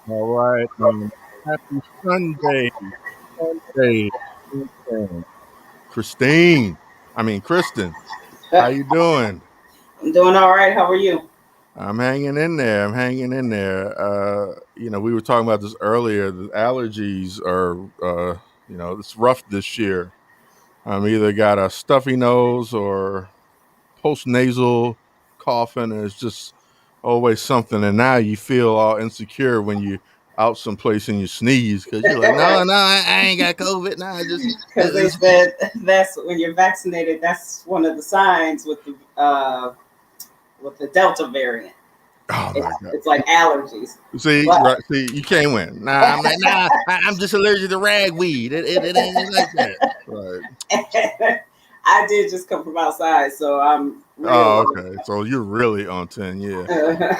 All right. Happy Sunday. Sunday. Kristen. Kristen. How you doing? I'm doing all right. How are you? I'm hanging in there. We were talking about this earlier. The allergies are, it's rough this year. I'm either got a stuffy nose or post nasal coughing, and it's just always something. And now you feel all insecure when you out someplace and you sneeze because you're like, no, I ain't got COVID. No, I just, Because they said that's when you're vaccinated. That's one of the signs with the Delta variant. oh my god. It's like allergies. See, But right? See, you can't win. Nah, I'm like, I'm just allergic to ragweed. It ain't like that. Right. I did just come from outside, so I'm Oh, really. okay. So you're really on 10, yeah.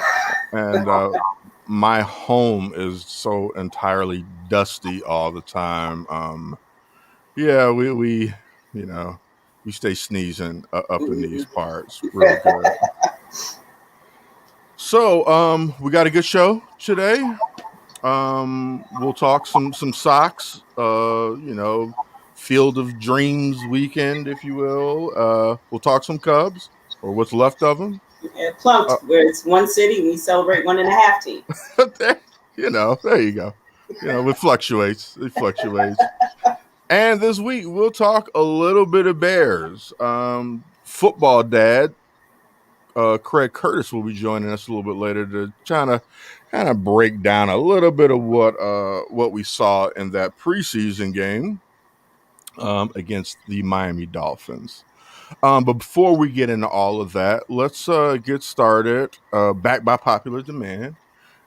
And my home is so entirely dusty all the time. Yeah, you know, we stay sneezing up in these parts real good. So, we got a good show today. We'll talk some socks. Field of Dreams weekend, if you will. We'll talk some Cubs or what's left of them. Plunked, where it's one city and we celebrate 1.5 teams. There you go. It fluctuates. It fluctuates. And this week we'll talk a little bit of Bears. Football dad, Craig Curtis will be joining us a little bit later to kind of break down a little bit of what we saw in that preseason game against the Miami Dolphins. But before we get into all of that, let's get started. Back by popular demand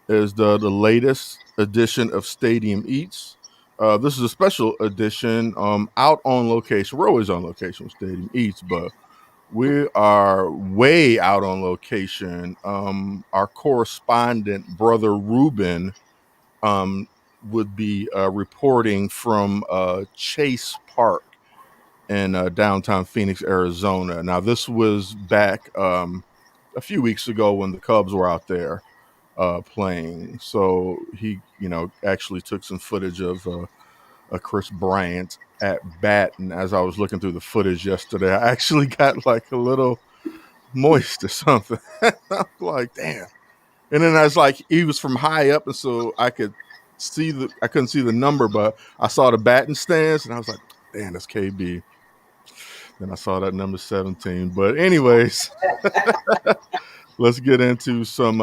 is the latest edition of Stadium Eats. This is a special edition out on location. We're always on location with Stadium Eats, but we are way out on location. Our correspondent, Brother Ruben, would be reporting from Chase Park in downtown Phoenix, Arizona. Now, this was back a few weeks ago when the Cubs were out there playing. So he, actually took some footage of Chris Bryant at bat. And as I was looking through the footage yesterday, I actually got like a little moist or something. I'm like, damn. And then I was like, he was from high up, and so I couldn't see the number, but I saw the batting stance, and I was like, damn, that's KB. Then I saw that number 17. But anyways, let's get into some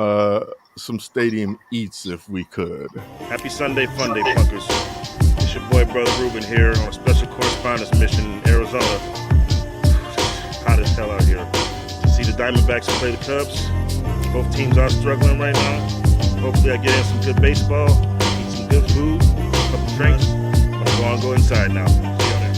stadium eats if we could. Happy Sunday, Fun Day, Punkers. It's your boy, Brother Ruben, here on a special correspondence mission in Arizona. It's hot as hell out here. See the Diamondbacks play the Cubs. Both teams are struggling right now. Hopefully I get in some good baseball, eat some good food, a couple drinks. I'm gonna go inside now. See y'all there.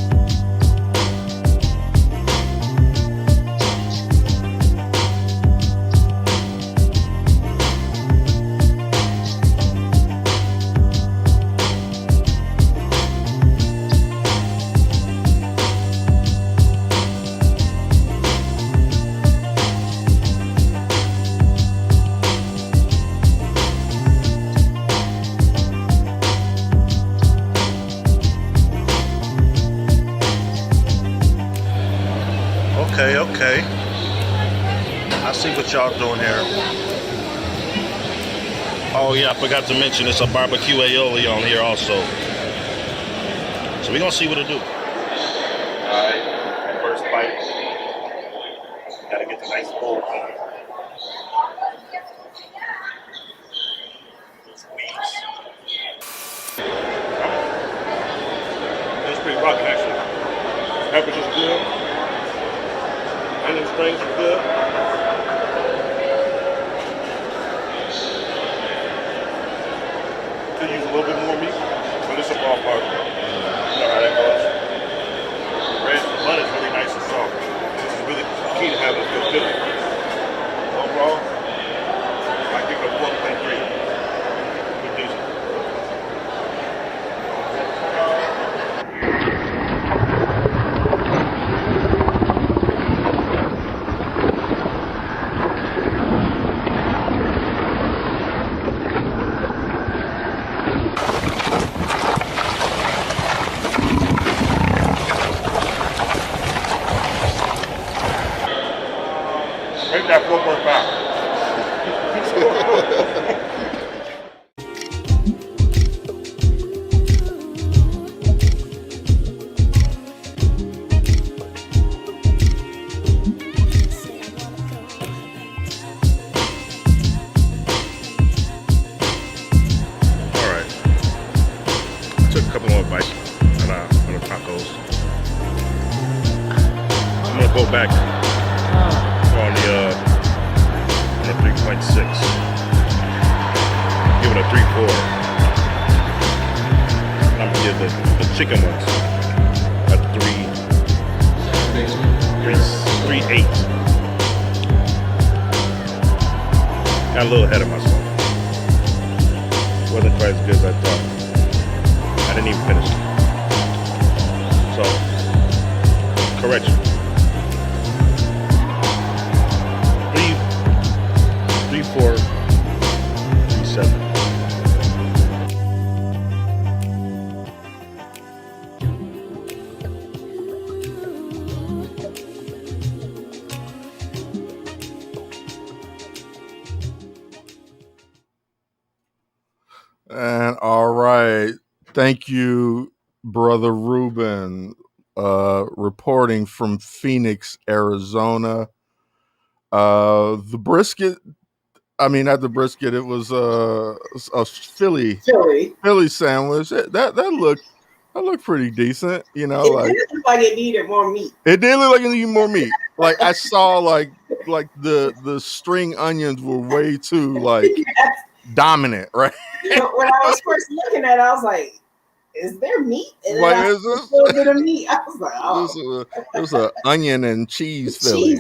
Okay. I see what y'all doing here. Oh yeah, I forgot to mention it's a barbecue aioli on here also. So we're gonna see what it do. Alright, first bite. Gotta get the nice bowl. Squeeze. It's pretty rocky actually. Peppers is good. Onion strings are good. Could use a little bit more meat, but it's a ballpark. You know how that goes. The bun is really nice and soft. It's really key to have a good filling. Overall, I give it a 4.3. Good decent. go back on the 3.6. Give it a 3.4. I'm gonna give the chicken ones a 3.8. Got a little ahead of myself. Wasn't quite as good as I thought. I didn't even finish it. So, correction. 3, 4, 3, 7. And all right. Thank you, Brother Ruben, reporting from Phoenix, Arizona. The brisket, not the brisket, it was a Philly sandwich. That looked pretty decent, It did look like it needed more meat. It did look like it needed more meat. Like I saw like the string onions were way too Yes. dominant, right? When I was first looking at it, I was like, is there meat? And Like, then I is saw this? a little bit of meat. I was like, oh. It was a onion and cheese Philly.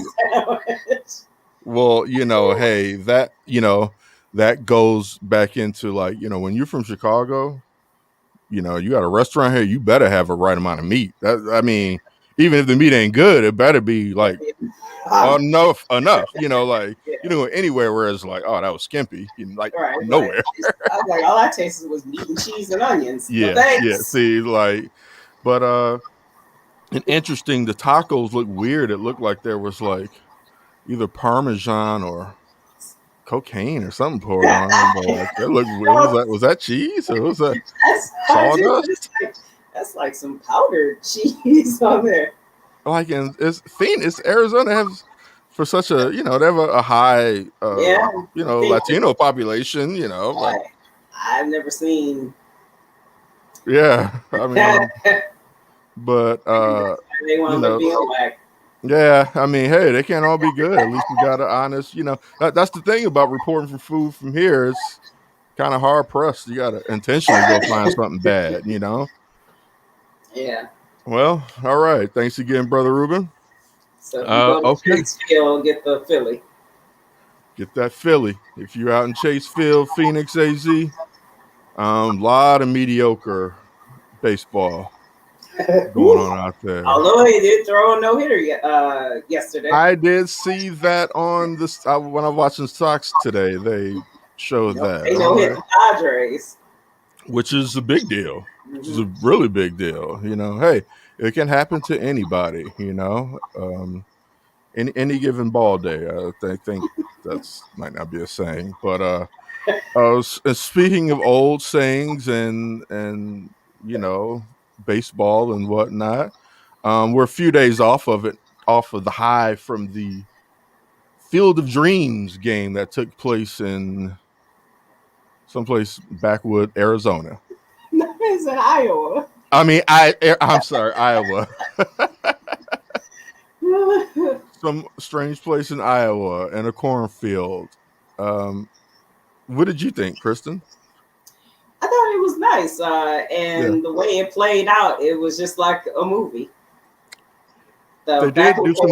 Well, hey, that goes back into when you're from Chicago, you got a restaurant here, you better have a right amount of meat. Even if the meat ain't good, it better be enough. Anywhere where it's like, oh, that was skimpy, right, nowhere. I was like, all I tasted was meat and cheese and onions. Yeah. See, but and interesting, the tacos look weird. It looked like there was either Parmesan or cocaine or something poured on them. But that looked weird. Was that cheese or was that sawdust? That's like some powdered cheese on there. Phoenix, Arizona has for such a they have a high Latino population. I've never seen. Yeah, but they want to be black. Yeah, hey, they can't all be good. At least we got an honest, that's the thing about reporting for food from here. It's kind of hard pressed. You got to intentionally go find something bad, Yeah. Well, all right. Thanks again, Brother Ruben. So if you go to Chaseville, get the Philly. Get that Philly. If you're out in Chaseville, Phoenix, AZ, lot of mediocre baseball going on out there. Although he did throw a no-hitter yesterday. I did see that on this when I was watching Sox today. They showed that. They no-hit the Padres. Which is a big deal. Which is a really big deal. Hey, it can happen to anybody, any given ball day. I think that's might not be a saying. But speaking of old sayings and baseball and whatnot, we're a few days off of the high from the Field of Dreams game that took place in someplace backwood Arizona. It's in Iowa. I'm sorry, Iowa. Some strange place in Iowa and a cornfield. What did you think, Kristen? I thought it was nice, and the way it played out, it was just like a movie. They did do some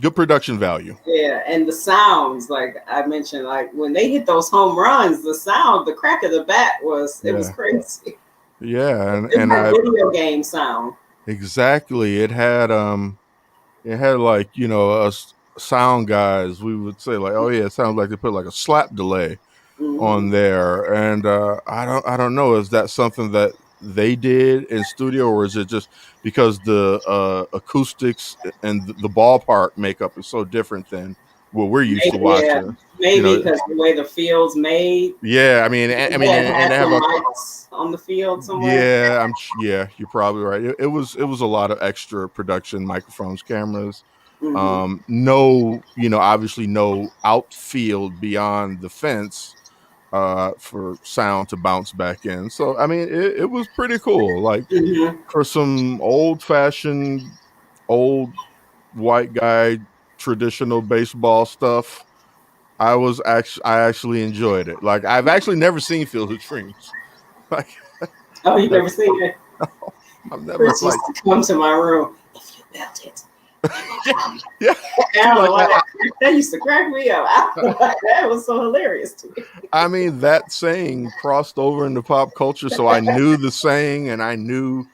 good production value. Yeah, and the sounds, like I mentioned, like when they hit those home runs, the crack of the bat was crazy. Yeah, and video game sound. Exactly. It had us sound guys, we would say oh yeah, it sounds like they put a slap delay on there, and I don't know, is that something that they did in studio, or is it just because the acoustics and the ballpark makeup is so different than what we're used to watching? Yeah. Maybe because the way the field's made. Yeah, and they have lights on the field somewhere. Yeah, you're probably right. It was a lot of extra production, microphones, cameras. No, obviously no outfield beyond the fence for sound to bounce back in. So it was pretty cool. For some old-fashioned, old white guy traditional baseball stuff, I actually enjoyed it. Like I've actually never seen Field of Dreams. Like Oh, you've never seen it? I've never Chris used to come to my room. If you built it. yeah. I don't know why that used to crack me up. That was so hilarious to me. I mean, that saying crossed over into pop culture, so I knew the saying, and I knew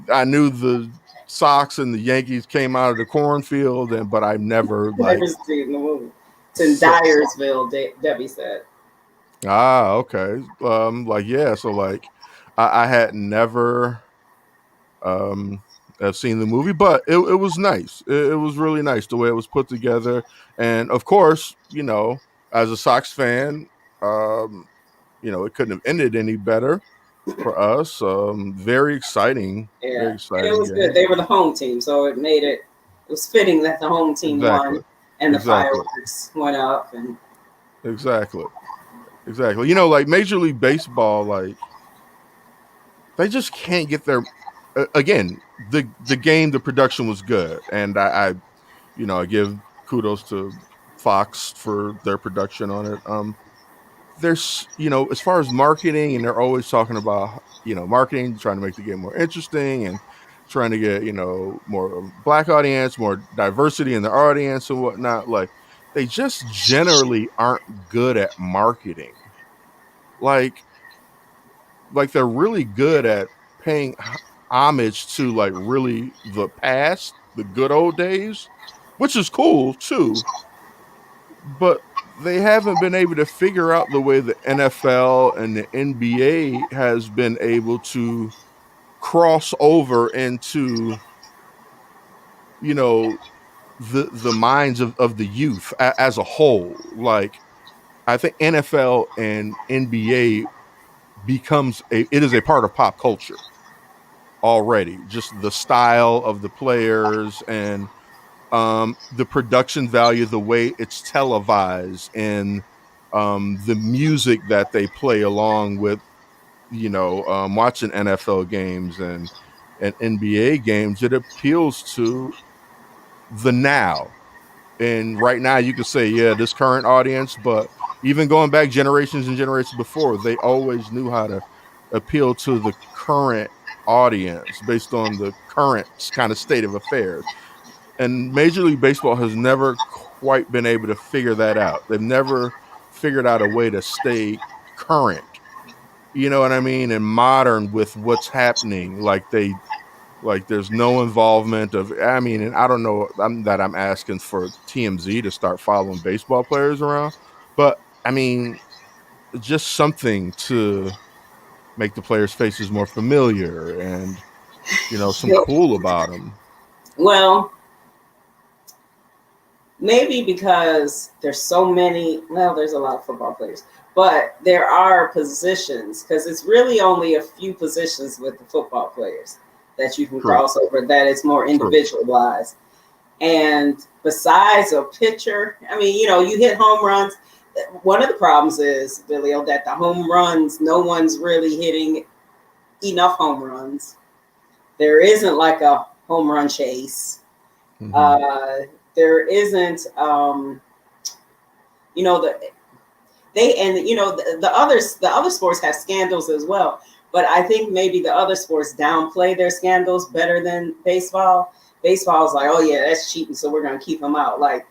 the Sox and the Yankees came out of the cornfield, but I've never Never seen the movie. It's in Dyersville, Debbie said. Okay. So I had never have seen the movie, but it was nice. It was really nice the way it was put together. And of course, as a Sox fan, it couldn't have ended any better for us. Very exciting. Yeah, Very and exciting it was game. good. They were the home team, so it was fitting that the home team won and the fireworks went up. And exactly. Like Major League Baseball, like they just can't get their again, the game, the production was good, and I give kudos to Fox for their production on it. There's as far as marketing, and they're always talking about marketing, trying to make the game more interesting and trying to get more black audience, more diversity in the audience and whatnot. Like they just generally aren't good at marketing. Like they're really good at paying homage to like really the past, the good old days, which is cool too. But they haven't been able to figure out the way the NFL and the NBA has been able to cross over into the minds of the youth as a whole. Like I think NFL and NBA it is a part of pop culture already, just the style of the players and the production value, the way it's televised, and the music that they play along with watching NFL games and NBA games. It appeals to the now. And right now you can say, yeah, this current audience, but even going back generations and generations before, they always knew how to appeal to the current audience based on the current kind of state of affairs. And Major League Baseball has never quite been able to figure that out. They've never figured out a way to stay current, you know what I mean, and modern with what's happening. Like there's no involvement of, I mean, and I don't know that I'm asking for TMZ to start following baseball players around, but I mean, just something to make the players' faces more familiar and, some cool about them. Well, maybe because there's so many, there's a lot of football players, but there are positions, because it's really only a few positions with the football players that you can cross over, that it's more individualized. And besides a pitcher, I mean, you hit home runs. One of the problems is, Billy, that the home runs, no one's really hitting enough home runs. There isn't like a home run chase. Mm-hmm. There isn't, the other sports have scandals as well. But I think maybe the other sports downplay their scandals better than baseball. Baseball is like, oh yeah, that's cheating, so we're going to keep them out. Like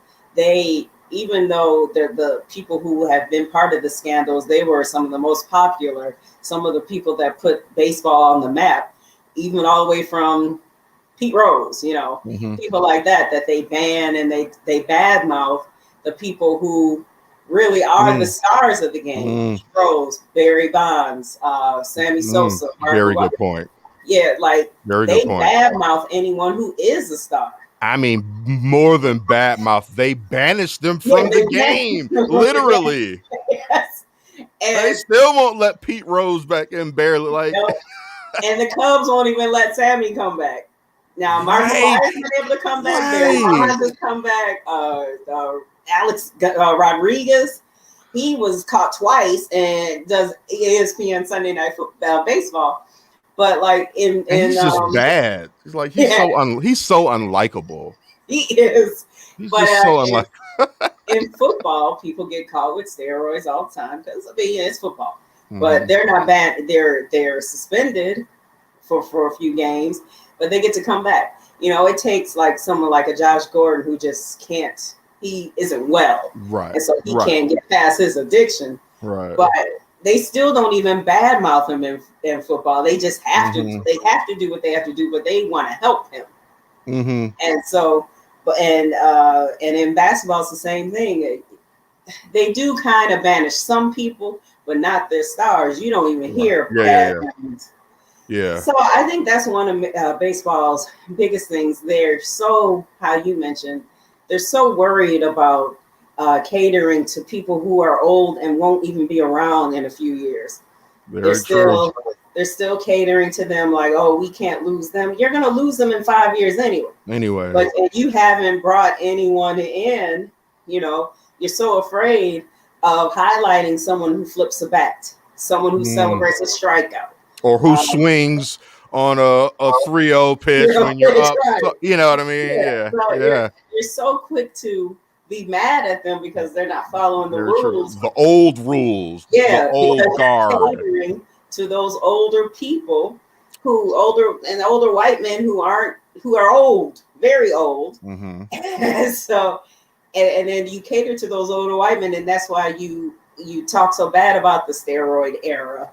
even though they're the people who have been part of the scandals, they were some of the most popular, some of the people that put baseball on the map, even all the way from Pete Rose, mm-hmm. people like that they ban and they badmouth the people who really are the stars of the game. Rose, Barry Bonds, Sammy Sosa. Very good point. Yeah, like they badmouth anyone who is a star. I mean, more than badmouth, they banished them from the game, literally. Yes. And they still won't let Pete Rose back in, barely. Like, and the Cubs won't even let Sammy come back. Now, Mark McGwire's been able to come back. Barry Bonds has come back. Alex Rodriguez, he was caught twice and does ESPN Sunday Night Baseball. But like he's just bad. He's like he's so unlikable. He is. He's But just so unlike. in football, people get caught with steroids all the time because it's football. Mm-hmm. But they're not banned. They're suspended for a few games, but they get to come back. It takes like someone like a Josh Gordon who just can't. He isn't well, Right. And so he can't get past his addiction. Right. But they still don't even badmouth him in football. They just have to. They have to do what they have to do, but they want to help him. Mm-hmm. And so, and in basketball, it's the same thing. They do kind of banish some people, but not their stars. You don't even hear bad things. Yeah. So I think that's one of baseball's biggest things. They're so, how you mentioned, they're so worried about catering to people who are old and won't even be around in a few years. They're still catering to them like, oh, we can't lose them. You're going to lose them in 5 years anyway. But if you haven't brought anyone in, you're so afraid of highlighting someone who flips a bat, someone who celebrates a strikeout. Or who swings on a 3-0 pitch when you're up. Right. So, you know what I mean? Yeah. So you're so quick to be mad at them because they're not following the rules. The old rules. Yeah. The old guard. Catering to those older people older white men who are old, very old. Mm-hmm. And so, and then you cater to those older white men, and that's why you talk so bad about the steroid era.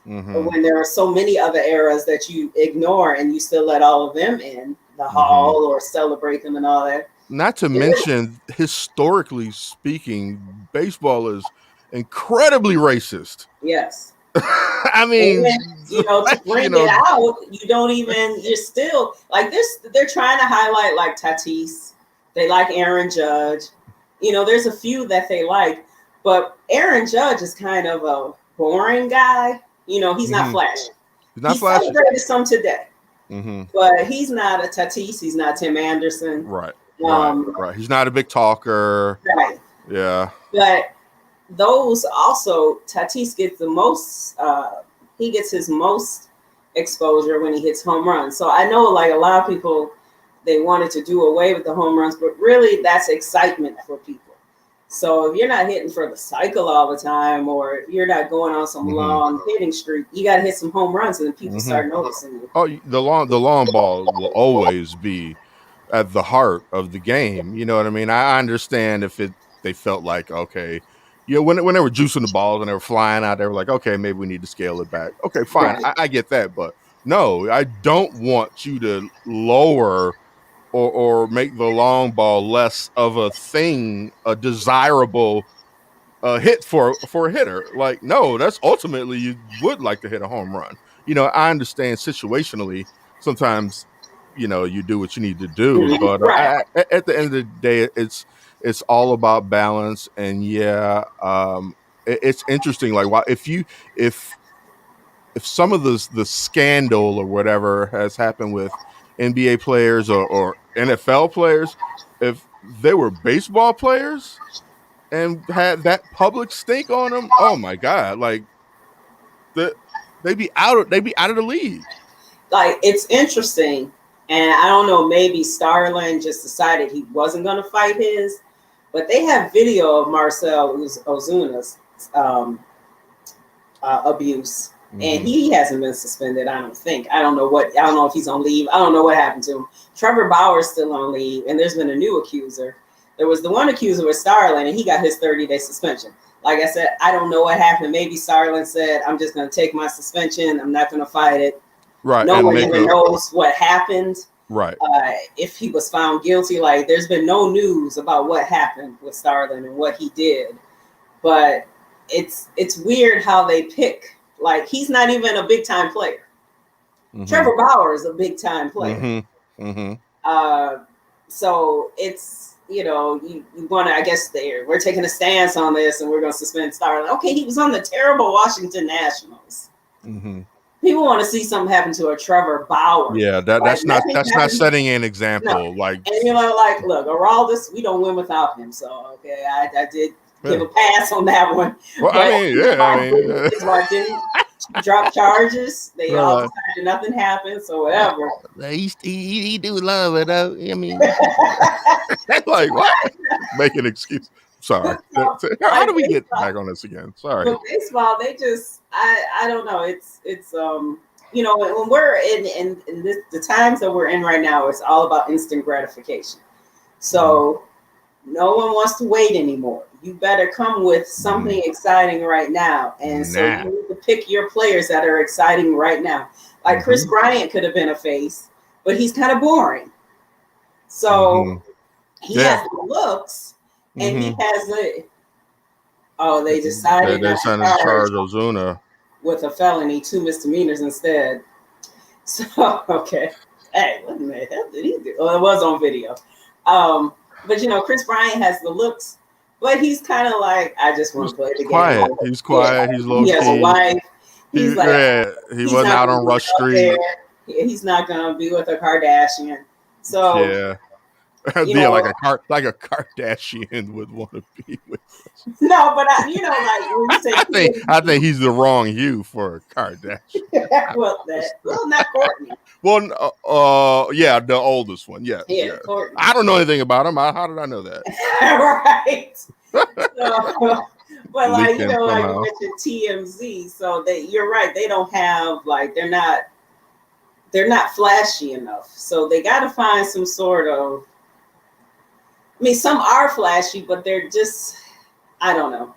Mm-hmm. When there are so many other eras that you ignore and you still let all of them in the hall or celebrate them and all that. Not to mention, historically speaking, baseball is incredibly racist. Yes. I mean, to bring it out, you're still like this. They're trying to highlight like Tatis. They like Aaron Judge. There's a few that they like, but Aaron Judge is kind of a boring guy. He's not flashy. He's not flashy. Celebrated some today, but he's not a Tatis. He's not Tim Anderson. Right. Right. He's not a big talker. Right. Yeah. But those also, Tatis gets the most. He gets his most exposure when he hits home runs. So I know, like a lot of people, they wanted to do away with the home runs, but really, that's excitement for people. So if you're not hitting for the cycle all the time, or if you're not going on some long hitting streak, you got to hit some home runs, and then people start noticing you. Oh, the long ball will always be at the heart of the game. You know what I mean? I understand if they felt like, okay, when they were juicing the balls and they were flying out, they were like, okay, maybe we need to scale it back. Okay, fine, right. I get that, but no, I don't want you to lower or make the long ball less of a thing, a desirable hit for a hitter. Like, no, that's ultimately you would like to hit a home run. I understand situationally sometimes, you do what you need to do, but at the end of the day, it's all about balance. And it's interesting. Like, if some of the scandal or whatever has happened with NBA players or NFL players, if they were baseball players and had that public stink on them, oh my God, like they'd be out of the league. Like, it's interesting, and I don't know, maybe Starlin just decided he wasn't going to fight his, but they have video of Marcell Ozuna's abuse. And he hasn't been suspended, I don't think. I don't know if he's on leave. I don't know what happened to him. Trevor Bauer's still on leave, and there's been a new accuser. There was the one accuser with Starlin, and he got his 30-day suspension. Like I said, I don't know what happened. Maybe Starlin said, I'm just going to take my suspension. I'm not going to fight it. Right. No one even knows what happened. Right. If he was found guilty, like, there's been no news about what happened with Starlin and what he did. But it's weird how they pick. Like, he's not even a big time player. Trevor Bauer is a big time player. So it's, you want to, I guess we're taking a stance on this and we're going to suspend Starlin. Okay, he was on the terrible Washington Nationals. People want to see something happen to a Trevor Bauer. Yeah, that's not setting an example. No. Like, and look, Araldis, we don't win without him. So okay, I did give a pass on that one. Well, but, drop charges. They all Right. decided nothing happened, so whatever. He do love it. I mean, like what? Make an excuse. Sorry. How do we get back on this again? Sorry. But baseball, they just I don't know. It's you know, when we're in this, the times that we're in right now, it's all about instant gratification. So no one wants to wait anymore. You better come with something exciting right now. And so you need to pick your players that are exciting right now. Like Chris Bryant could have been a face, but he's kind of boring. So he has the looks and he has the they decided they signed to charge Ozuna with a felony, 2 misdemeanors instead. So okay. Hey, what the hell did he do? Well, it was on video. But you know, Chris Bryant has the looks, but he's kind of like, I just want to play the game. He's quiet. He's low key. He has a wife. He's like, he wasn't out on Rush Street. He's not gonna be with a Kardashian. So yeah, like a Kardashian would want to be with us. No, but like when you say, I think he's the wrong hue for a Kardashian. well, not Courtney. Well, yeah, the oldest one. Yeah. Courtney. I don't know anything about him. How did I know that? Right. So, but like you mentioned TMZ, so you're right. They don't have they're not flashy enough. So they got to find some sort of. I mean, some are flashy, but they're just. I don't know.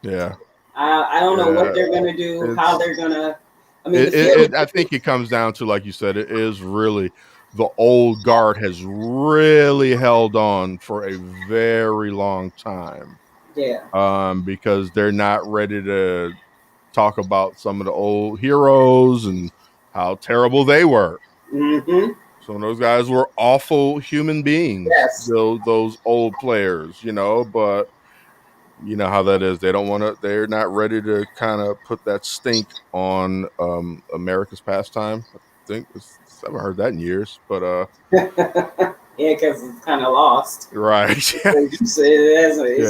Yeah. I don't know what they're gonna do, how they're gonna. I mean, I think it comes down to, like you said, it is really the old guard has really held on for a very long time. Yeah. Because they're not ready to talk about some of the old heroes and how terrible they were. Mm-hmm. Some of those guys were awful human beings. Yes. Those old players, but. You know how that is. They don't want to. They're not ready to kind of put that stink on America's pastime. I think I haven't heard that in years, but yeah, because it's kind of lost. Right. It's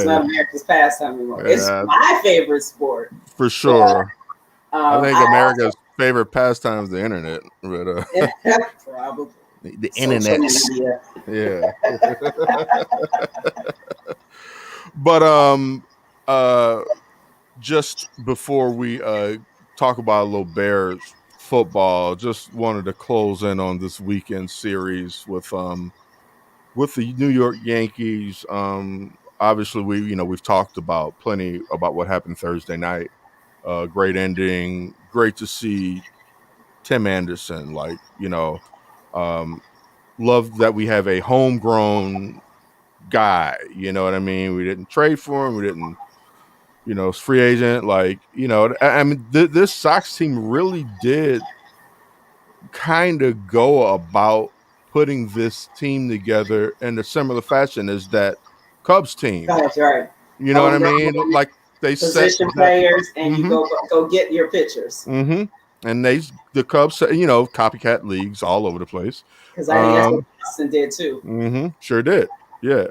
not America's pastime anymore. Yeah. It's my favorite sport for sure. I think America's favorite pastime is the internet, but probably the internet. Yeah. But just before we talk about a little Bears football, just wanted to close in on this weekend series with the New York Yankees. Obviously we've talked about plenty about what happened Thursday night. Great ending. Great to see Tim Anderson. Love that we have a homegrown guy, you know what I mean? We didn't trade for him. We didn't, it's free agent. I mean, this Sox team really did kind of go about putting this team together in a similar fashion as that Cubs team. That's right. You know what I mean? Like they position players, and you go get your pitchers. Mm-hmm. And the Cubs, copycat leagues all over the place. Because I think that's what Boston did too. Mm-hmm. Sure did. Yeah.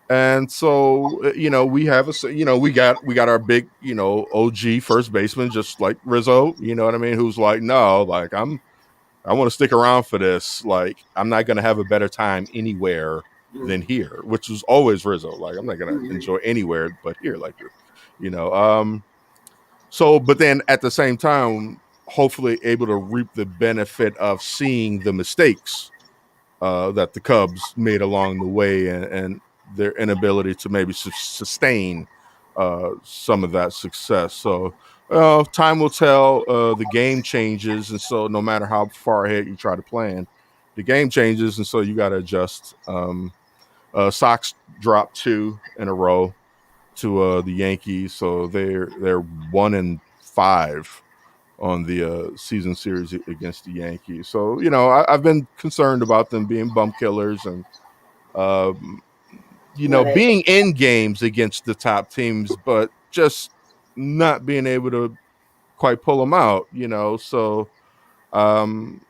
And so, we have we got our big, OG first baseman, just like Rizzo, you know what I mean? Who's like, no, like I want to stick around for this. Like, I'm not going to have a better time anywhere than here, which was always Rizzo. Like, I'm not going to enjoy anywhere but here like this, So, but then at the same time, hopefully able to reap the benefit of seeing the mistakes that the Cubs made along the way and their inability to maybe sustain some of that success. So time will tell. The game changes, and so no matter how far ahead you try to plan, the game changes, and so you got to adjust. Sox dropped 2 in a row to the Yankees, so they're 1-5 on the season series against the Yankees. So I've been concerned about them being bum killers and being in games against the top teams, but just not being able to quite pull them out, So, second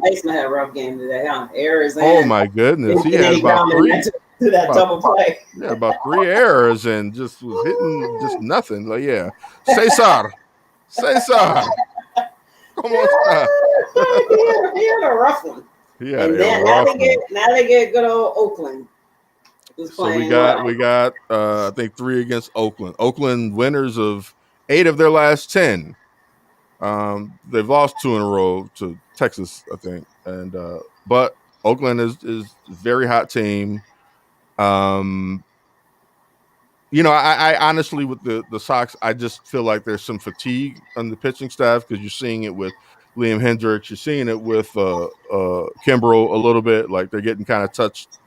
baseman had a rough game today, huh? Errors. Oh my goodness, he had about 3 to that double play. Yeah, about 3 errors and just was hitting just nothing. Like, yeah, Cesar Say something. Come on, son. He had a rough one. Yeah, And then now they get good old Oakland. Who's so we playing got I think 3 against Oakland. Oakland winners of 8 of their last 10. They've lost 2 in a row to Texas, I think, and but Oakland is a very hot team. I honestly, with the Sox, I just feel like there's some fatigue on the pitching staff because you're seeing it with Liam Hendricks, you're seeing it with Kimbrel a little bit, like they're getting kind of touched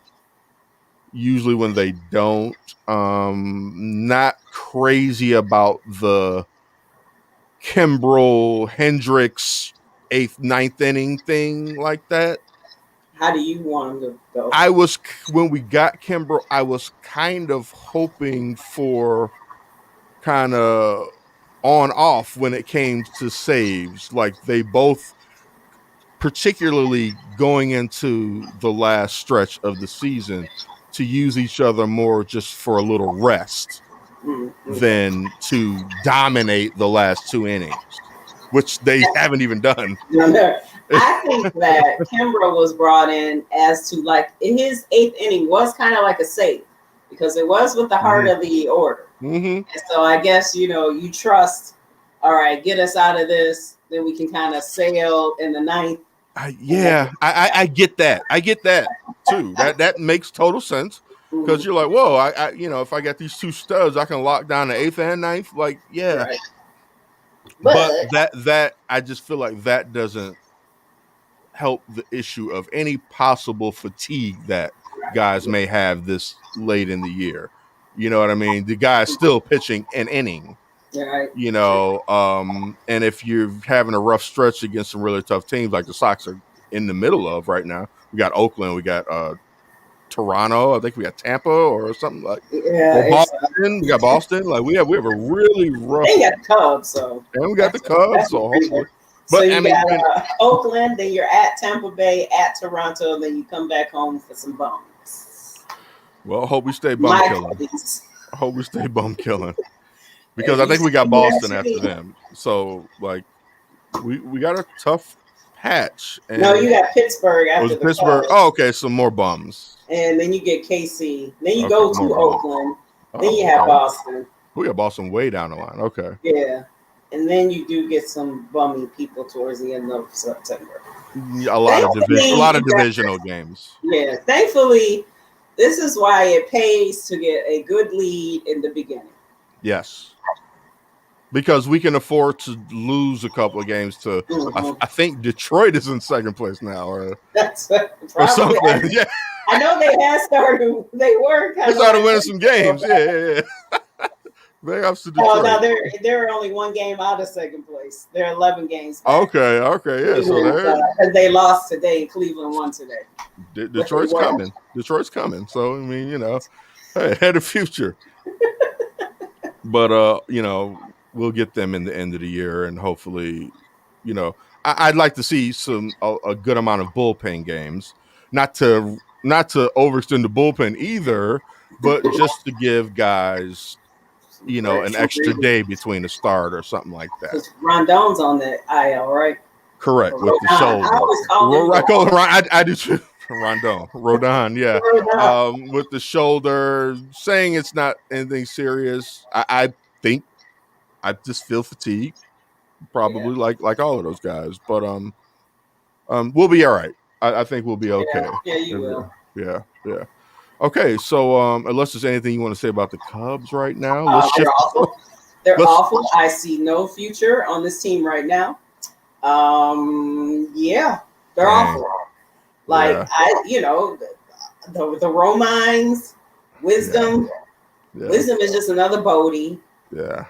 usually when they don't. Not crazy about the Kimbrel Hendricks 8th, 9th inning thing like that. How do you want him to go? When we got Kimbrel, I was kind of hoping for kind of on off when it came to saves. Like they both, particularly going into the last stretch of the season, to use each other more just for a little rest than to dominate the last 2 innings, which they haven't even done. I think that Kimbrel was brought in as to like his 8th inning was kind of like a save because it was with the heart of the order. And so I guess, you trust, all right, get us out of this. Then we can kind of sail in the 9th. I get that. I get that too. That makes total sense because you're like, whoa, I if I got these 2 studs, I can lock down the 8th and 9th. Like, yeah. Right. But that I just feel like that doesn't help the issue of any possible fatigue that guys may have this late in the year. You know what I mean? The guy's still pitching an inning. Right. And if you're having a rough stretch against some really tough teams like the Sox are in the middle of right now, we got Oakland, we got Toronto, I think we got Tampa or something like. Yeah, Boston, we got Boston. Like we have a really rough. They got the Cubs, so. And we got the Cubs, so hopefully. But so you got Oakland, then you're at Tampa Bay, at Toronto, then you come back home for some bums. Well, I hope we stay bum killing. I hope we stay bum killing. Because I think we got Boston after them. So, like, we got a tough patch. And no, you got Pittsburgh after Pittsburgh. Oh, okay, some more bums. And then you get KC. Then you go to Oakland. Then you have Boston. We got Boston way down the line. Okay. Yeah. And then you do get some bummy people towards the end of September. A lot of divisional games. Yeah. Thankfully, this is why it pays to get a good lead in the beginning. Yes. Because we can afford to lose a couple of games to I think Detroit is in second place now or something. Yeah. I know they had started they started winning some games. Yeah. They up to Detroit. Oh, no, they're only 1 game out of second place. They're 11 games back. Okay, yeah. So they lost today, and Cleveland won today. Detroit's coming. So I mean, hey, had a future. But we'll get them in the end of the year, and hopefully, I'd like to see a good amount of bullpen games. Not to overextend the bullpen either, but just to give guys. An extra day between a start or something like that. Because Rondon's on the IL, right? Correct, with the shoulder. I always call him I do too. Rodon, yeah. With the shoulder, saying it's not anything serious. I think I just feel fatigued, probably like all of those guys. But we'll be all right. I think we'll be okay. Yeah, you will. Yeah. Okay, so unless there's anything you want to say about the Cubs right now, they're awful. They're awful. I see no future on this team right now. They're awful. Like the Romines, Wisdom. Yeah. Wisdom is just another Bodie. Yeah.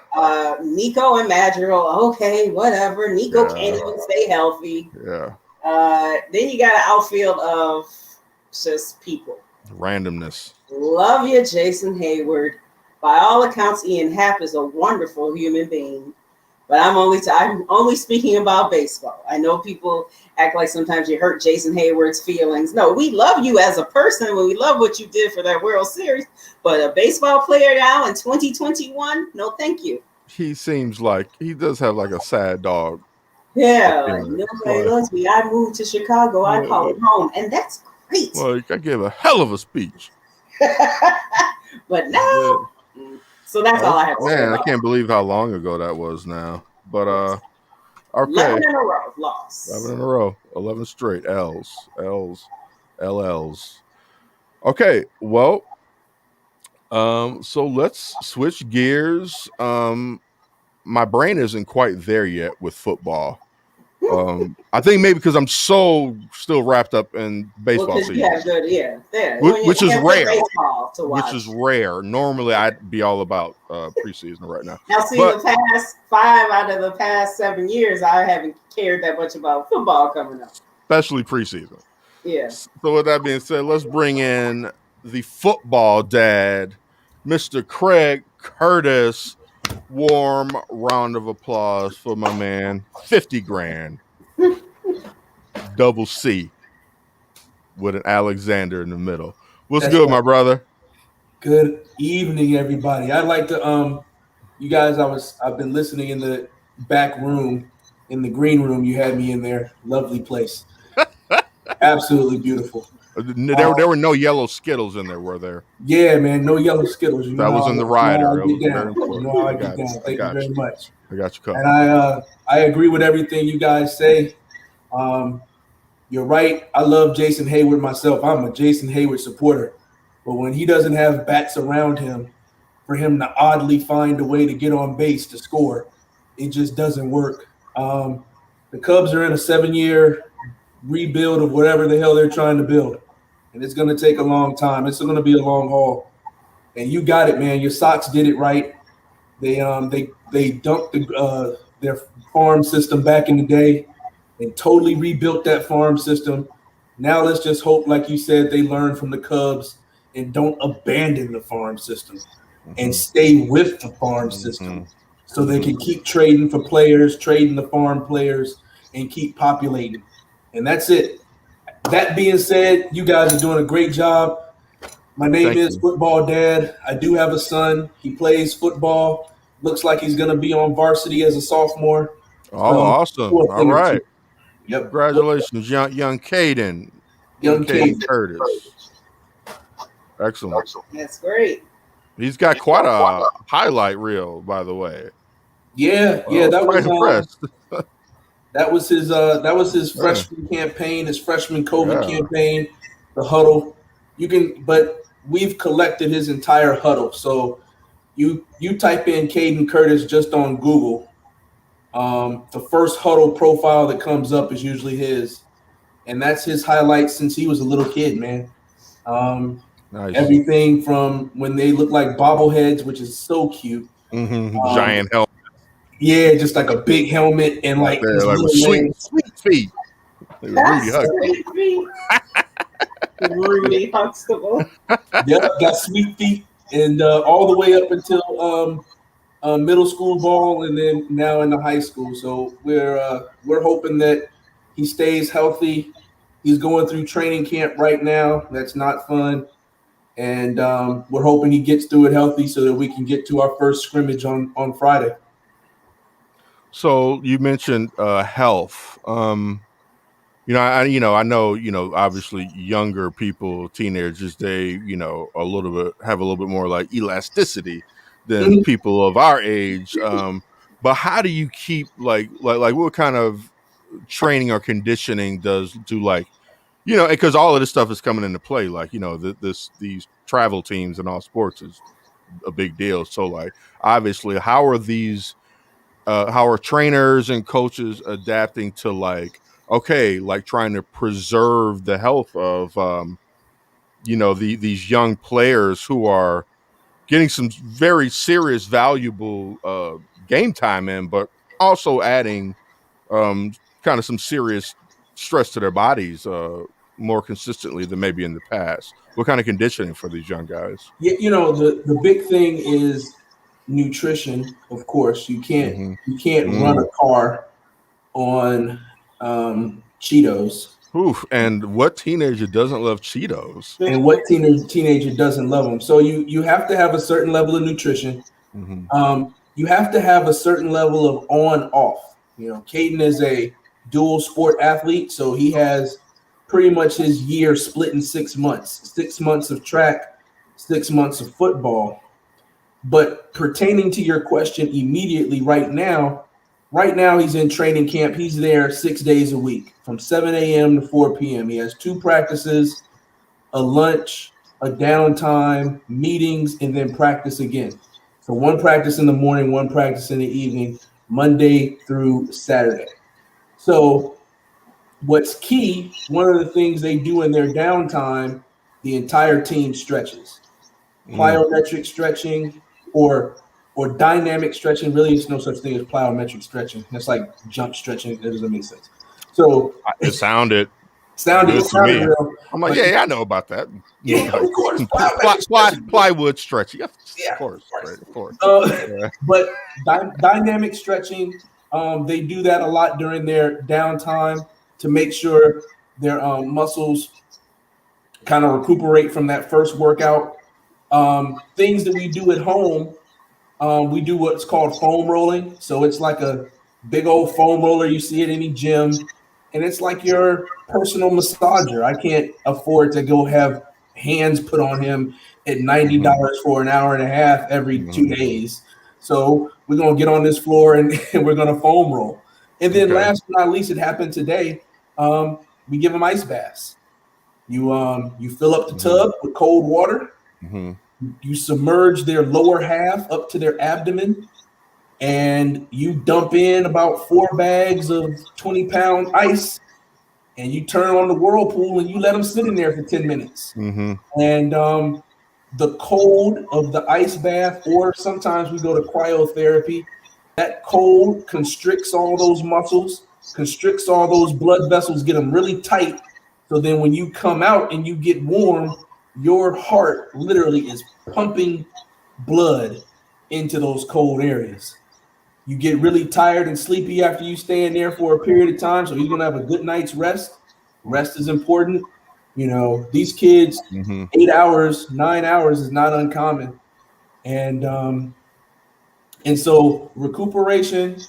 Nico and Madrigal. Okay, whatever. Nico can't even stay healthy. Yeah. Then you got an outfield of just people. Randomness. Love you, Jason Hayward. By all accounts, Ian Happ is a wonderful human being. But I'm only speaking about baseball. I know people act like sometimes you hurt Jason Hayward's feelings. No, we love you as a person and we love what you did for that World Series. But a baseball player now in 2021, no thank you. he seems like he does have like a sad dog. Yeah, like appearance. nobody loves me. I moved to Chicago. I call it home, and that's great. Like I gave a hell of a speech. But no. So that's all I have to say. Man, I About can't believe how long ago that was now. But okay, 11 in a row loss. 11 in a row, 11 straight L's, LLs. Okay, well, so let's switch gears. My brain isn't quite there yet with football. I think maybe because I'm so still wrapped up in baseball season. Which is rare. Which is rare. Normally, I'd be all about preseason right now. Now, see, the past 5 out of the past 7 years, I haven't cared that much about football coming up. Especially preseason. Yeah. So with that being said, let's bring in the football dad, Mr. Craig Curtis. Warm round of applause for my man. 50 grand. Double C with an Alexander in the middle. What's good, my brother? Good evening, everybody. I'd like to you guys, I've been listening in the back room, in the green room. You had me in there. Lovely place. Absolutely beautiful. There were no yellow Skittles in there, were there? Yeah, man, no yellow Skittles. You know that was in the rider. You know how I get down. Thank you very much. I got you covered. And I agree with everything you guys say. You're right. I love Jason Hayward myself. I'm a Jason Hayward supporter. But when he doesn't have bats around him, for him to oddly find a way to get on base to score, it just doesn't work. The Cubs are in a 7-year rebuild of whatever the hell they're trying to build. And it's going to take a long time. It's going to be a long haul. And you got it, man. Your Sox did it right. They dumped their farm system back in the day and totally rebuilt that farm system. Now let's just hope, like you said, they learn from the Cubs and don't abandon the farm system and stay with the farm system so they can keep trading for players, trading the farm players, and keep populating. And that's it. That being said, you guys are doing a great job. My name is Football Dad. I do have a son. He plays football. Looks like he's going to be on varsity as a sophomore. Oh, awesome. All right. Yep. Congratulations, young Caden. Young Caden Curtis. Excellent. That's great. He's got quite a highlight reel, by the way. Yeah, that was impressed. That was his freshman campaign, his freshman COVID campaign, the huddle. But we've collected his entire huddle. So you type in Caden Curtis just on Google. The first huddle profile that comes up is usually his, and that's his highlights since he was a little kid, man. Nice. Everything from when they look like bobbleheads, which is so cute. Giant helmet. Yeah, just like a big helmet and like sweet feet. Rudy Huxtable. Yep, got sweet feet, and all the way up until middle school ball, and then now in the high school. So we're hoping that he stays healthy. He's going through training camp right now. That's not fun. And we're hoping he gets through it healthy so that we can get to our first scrimmage on Friday. So you mentioned health. I know, obviously younger people, teenagers, they, have a little bit more like elasticity than people of our age. But how do you keep like what kind of training or conditioning because all of this stuff is coming into play, these travel teams and all sports is a big deal. So like, obviously, how are trainers and coaches adapting to trying to preserve the health of, these young players who are getting some very serious, valuable game time in, but also adding kind of some serious stress to their bodies more consistently than maybe in the past. What kind of conditioning for these young guys? Yeah, the big thing is nutrition. Of course, you can't run a car on Cheetos. Oof, and what teenager doesn't love Cheetos? And what teenager doesn't love them? So you have to have a certain level of nutrition. you have to have a certain level of on-off. You know, Caden is a dual sport athlete, so he has pretty much his year split in 6 months. 6 months of track, 6 months of football. But pertaining to your question immediately right now he's in training camp. He's there 6 days a week from 7 a.m. to 4 p.m. He has 2 practices, a lunch, a downtime, meetings, and then practice again. So 1 practice in the morning, 1 practice in the evening, Monday through Saturday. So what's key, one of the things they do in their downtime, the entire team stretches. Plyometric stretching or dynamic stretching. Really, there's no such thing as plyometric stretching. That's like jump stretching. It doesn't make sense. So it sounded good to me. Real. I'm like, yeah, I know about that. Yeah, of course. Plywood stretching. Yeah, of course. Right, of course. But dynamic stretching, they do that a lot during their downtime to make sure their muscles kind of recuperate from that first workout. Things that we do at home, we do what's called foam rolling. So it's like a big old foam roller you see at any gym, and it's like your personal massager. I can't afford to go have hands put on him at $90 for an hour and a half every 2 days. So we're going to get on this floor and we're going to foam roll. And then last but not least, it happened today. We give them ice baths. You fill up the tub with cold water. You submerge their lower half up to their abdomen, and you dump in about 4 bags of 20-pound ice, and you turn on the whirlpool and you let them sit in there for 10 minutes. And the cold of the ice bath, or sometimes we go to cryotherapy, that cold constricts all those muscles, constricts all those blood vessels, get them really tight. So then when you come out and you get warm, your heart literally is pumping blood into those cold areas. You get really tired and sleepy after you stay in there for a period of time, so you're going to have a good night's rest. Rest is important. You know, these kids, 8 hours, 9 hours is not uncommon. And so recuperation,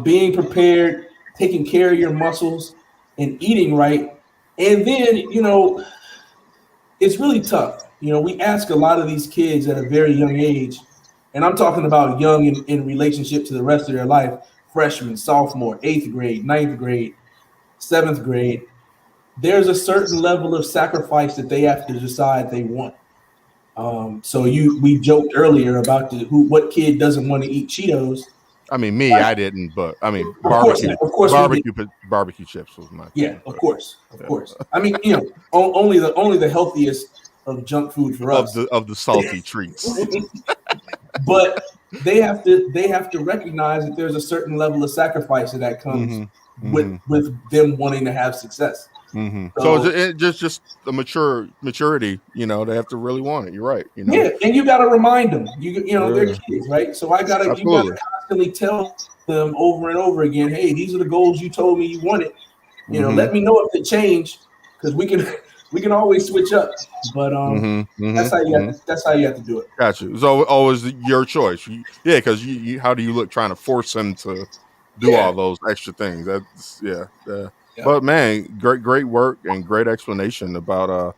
being prepared, taking care of your muscles, and eating right. And then, you know, it's really tough. You know, we ask a lot of these kids at a very young age, and I'm talking about young in relationship to the rest of their life, freshman, sophomore, 8th grade, 9th grade, 7th grade. There's a certain level of sacrifice that they have to decide they want. So we joked earlier about what kid doesn't want to eat Cheetos. I mean, me, I didn't, but I mean, barbecue chips was my thing. Of course. I mean, you know, only the healthiest of junk food for us of the salty treats. But they have to recognize that there's a certain level of sacrifice that comes with them wanting to have success. So it's just a maturity, you know, they have to really want it. You're right. You know? Yeah, and you got to remind them, you know, they're kids, right? So you got to constantly tell them over and over again, hey, these are the goals you told me you wanted. You know, let me know if they change, because we can always switch up. But that's how you have to do it. Gotcha. It's always your choice. Yeah, because you how do you look trying to force them to do all those extra things? That's But man, great work and great explanation about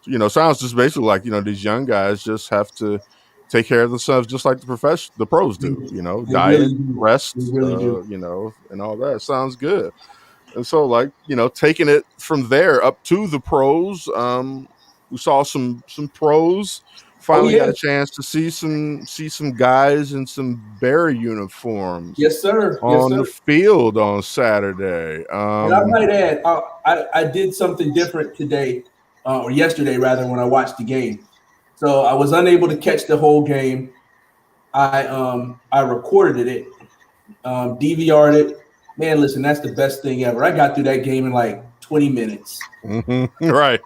you know, sounds just basically like, you know, these young guys just have to take care of themselves just like the pros do, you know, diet, rest, you know, and all that. Sounds good. And so, like, you know, taking it from there up to the pros, we saw some pros. Finally got a chance to see some guys in some Bear uniforms. Yes, sir. On the field on Saturday. And I might add, I did something different today, or yesterday rather, when I watched the game. So I was unable to catch the whole game. I recorded it, DVR'd it. Man, listen, that's the best thing ever. I got through that game in like 20 minutes. Right.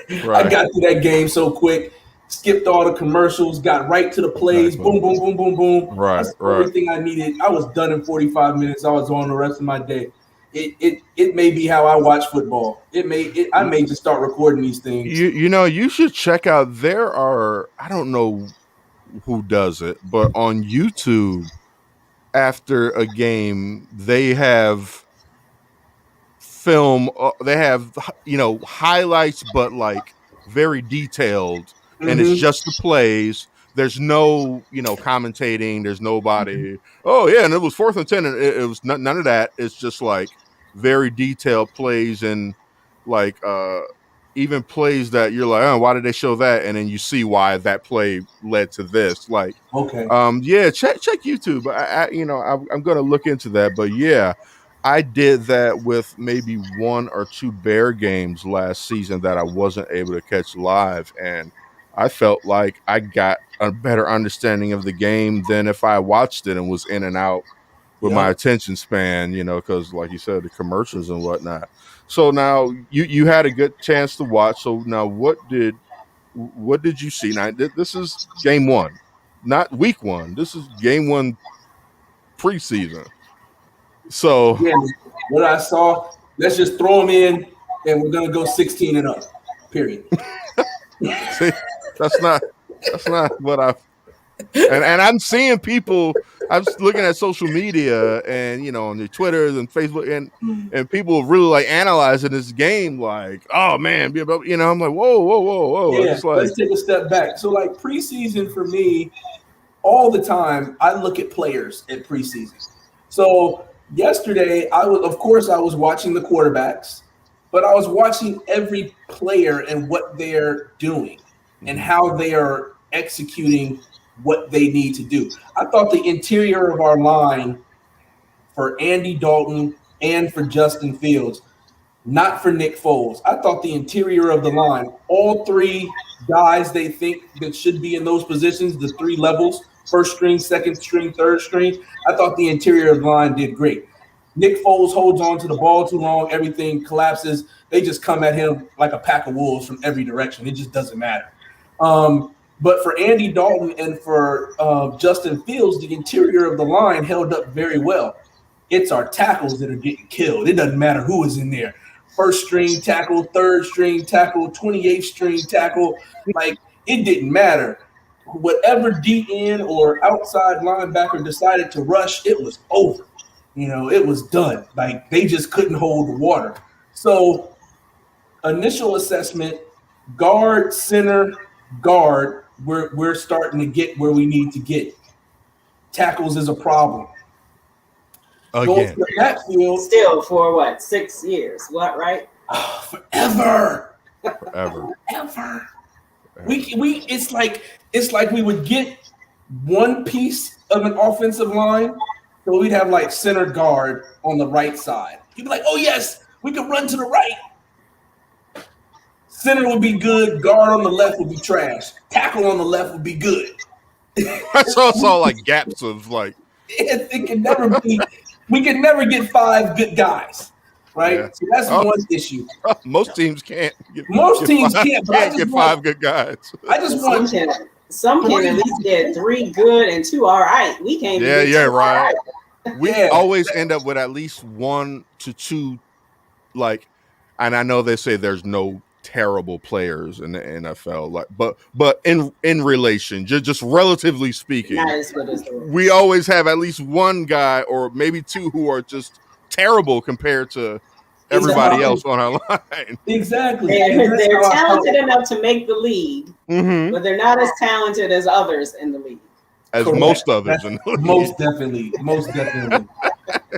I got through that game so quick. Skipped all the commercials, got right to the plays. Boom, boom, boom, boom, boom. Right. Everything I needed. I was done in 45 minutes. I was on the rest of my day. It may be how I watch football. I may just start recording these things. You know, you should check out. There are, I don't know who does it, but on YouTube after a game, they have film. They have highlights, but like very detailed, and it's Mm-hmm. just the plays. There's no commentating. There's nobody. Oh yeah, and it was 4th and 10, and it was none of that. It's just like very detailed plays and like even plays that you're like, oh, why did they show that? And then you see why that play led to this. Like, Okay. yeah, check YouTube. I'm gonna look into that. But yeah, I did that with maybe one or two Bear games last season that I wasn't able to catch live, and I felt like I got a better understanding of the game than if I watched it and was in and out with my Yep. attention span, because like you said, the commercials and whatnot. So now you had a good chance to watch. So now what did you see? Now this is game one, not week one. This is game one preseason. So Again, what I saw, let's just throw them in, and we're gonna go 16 and up. Period. see, that's not what I've and I'm seeing people. I'm just looking at social media and on the Twitters and Facebook and people really like analyzing this game like, oh man, I'm like, whoa. Yeah, It's like, let's take a step back. So like preseason for me, all the time I look at players at preseason. So yesterday I was watching the quarterbacks, but I was watching every player and what they're doing and how they are executing what they need to do. I thought the interior of our line for Andy Dalton and for Justin Fields, not for Nick Foles. I thought the interior of the line, all three guys they think that should be in those positions, the three levels, first string, second string, third string, I thought the interior of the line did great. Nick Foles holds on to the ball too long. Everything collapses. They just come at him like a pack of wolves from every direction. It just doesn't matter. But for Andy Dalton and for Justin Fields, the interior of the line held up very well. It's our tackles that are getting killed. It doesn't matter who is in there. First string tackle, third string tackle, 28th string tackle. Like, it didn't matter. Whatever DN or outside linebacker decided to rush, it was over. It was done. Like, they just couldn't hold the water. So, initial assessment, guard, center, guard, we're starting to get where we need to get. Tackles is a problem. again, Backfield, Still for what, 6 years? What, right? forever. forever. We it's like we would get one piece of an offensive line, so we'd have like center guard on the right side. He'd be like, "Oh yes, we can run to the right." Center would be good. Guard on the left would be trash. Tackle on the left would be good. I saw like gaps of like, It can never be. We can never get 5 good guys, right? Yeah. So that's one issue. most teams can't. Most teams can't, but I get just 5 good guys. I just want. Some can at least get 3 good and 2 all right. We can't. Yeah, even get 2 all right. We Yeah. always end up with at least 1 to 2, like, and I know they say there's no terrible players in the NFL, like, but in relation, just relatively speaking, Not as good as the rest. we always have at least 1 guy or maybe 2 who are just terrible compared to everybody else on our line. Exactly. They're talented enough to make the league, Mm-hmm. but they're not as talented as others in the league. As Correct. most others in the league. Most definitely.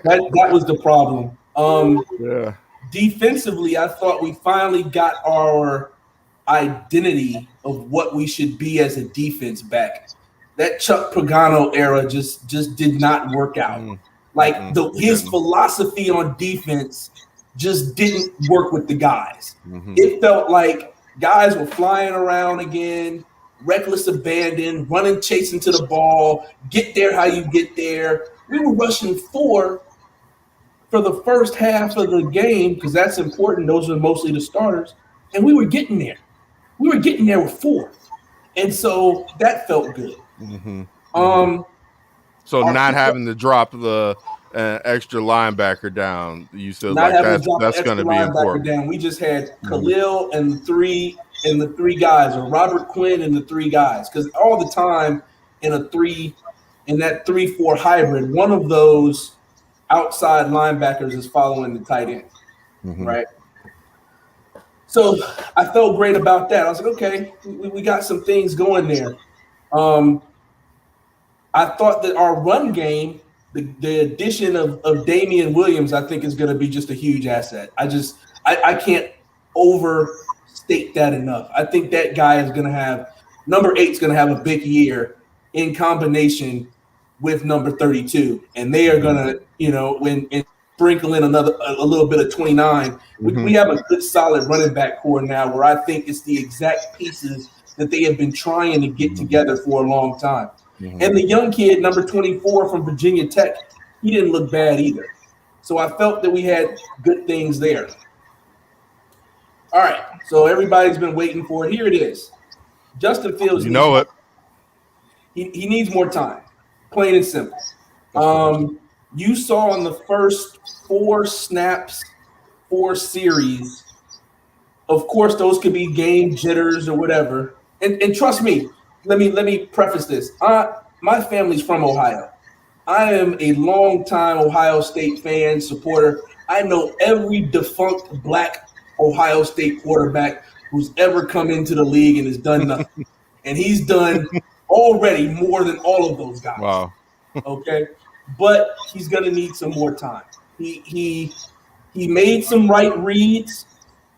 That was the problem. Yeah. Defensively, I thought we finally got our identity of what we should be as a defense back. That Chuck Pagano era just did not work out. Like his philosophy on defense just didn't work with the guys. It felt like guys were flying around again, reckless abandon, running, chasing to the ball, get there how you get there. We were rushing 4 for the first half of the game because that's important. Those are mostly the starters. And we were getting there. We were getting there with 4. And so that felt good. So not having to drop the extra linebacker down, you feel Not like having that's going to be important. down. We just had Khalil and the 3 guys, or Robert Quinn and the 3 guys, because all the time in that 3-4 hybrid, one of those outside linebackers is following the tight end, right? So I felt great about that. I was like, okay, we got some things going there. I thought that our run game, the addition of Damian Williams, I think is going to be just a huge asset. I can't overstate that enough. I think that guy is going to have number 8 is going to have a big year in combination with number 32, and they are going to, when sprinkle in a little bit of 29. We have a good solid running back core now, where I think it's the exact pieces that they have been trying to get together for a long time. And the young kid, number 24 from Virginia Tech, he didn't look bad either. So I felt that we had good things there. All right, so everybody's been waiting for it. Here it is. Justin Fields. You know it. He needs more time, plain and simple. You saw in the first 4 snaps, 4 series, of course, those could be game jitters or whatever. And trust me, let me preface this. My family's from Ohio. I am a longtime Ohio State fan, supporter. I know every defunct black Ohio State quarterback who's ever come into the league and has done nothing. And he's done already more than all of those guys. Wow. Okay? But he's going to need some more time. He made some right reads.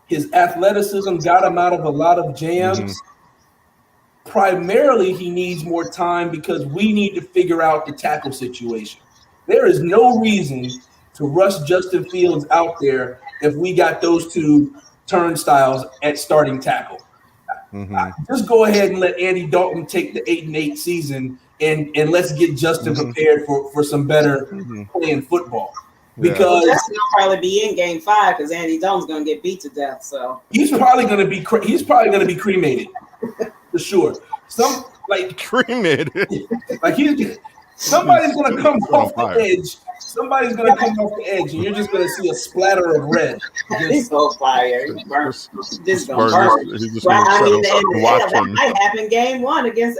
His athleticism got him out of a lot of jams. Primarily, he needs more time because we need to figure out the tackle situation. There is no reason to rush Justin Fields out there if we got those 2 turnstiles at starting tackle. Just go ahead and let Andy Dalton take the 8-8 season and let's get Justin prepared for some better playing football. Because Justin will probably be in game 5 because Andy Dalton's going to get beat to death. So he's probably going to be cremated for sure. Cremated. Somebody's going to come off the edge. Somebody's going to come off the edge, and you're just going to see a splatter of red. He's on fire. He's burnt. He's going to burn. That might happen game 1 against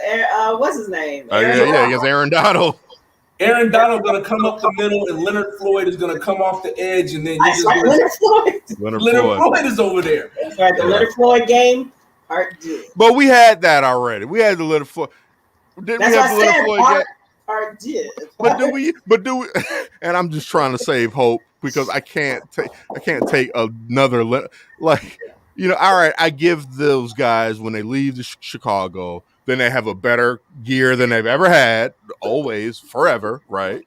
what's his name? Against Aaron Donald. Aaron Donald going to come up the middle, and Leonard Floyd is going to come off the edge, and then Leonard Floyd. Leonard Floyd is over there. That's right. The Leonard Floyd game. But we had that already. We had the Leonard Floyd. Didn't we have the Leonard Floyd game? But do we? And I'm just trying to save hope because I can't take another all right. I give those guys when they leave the Chicago, then they have a better year than they've ever had, always, forever, right?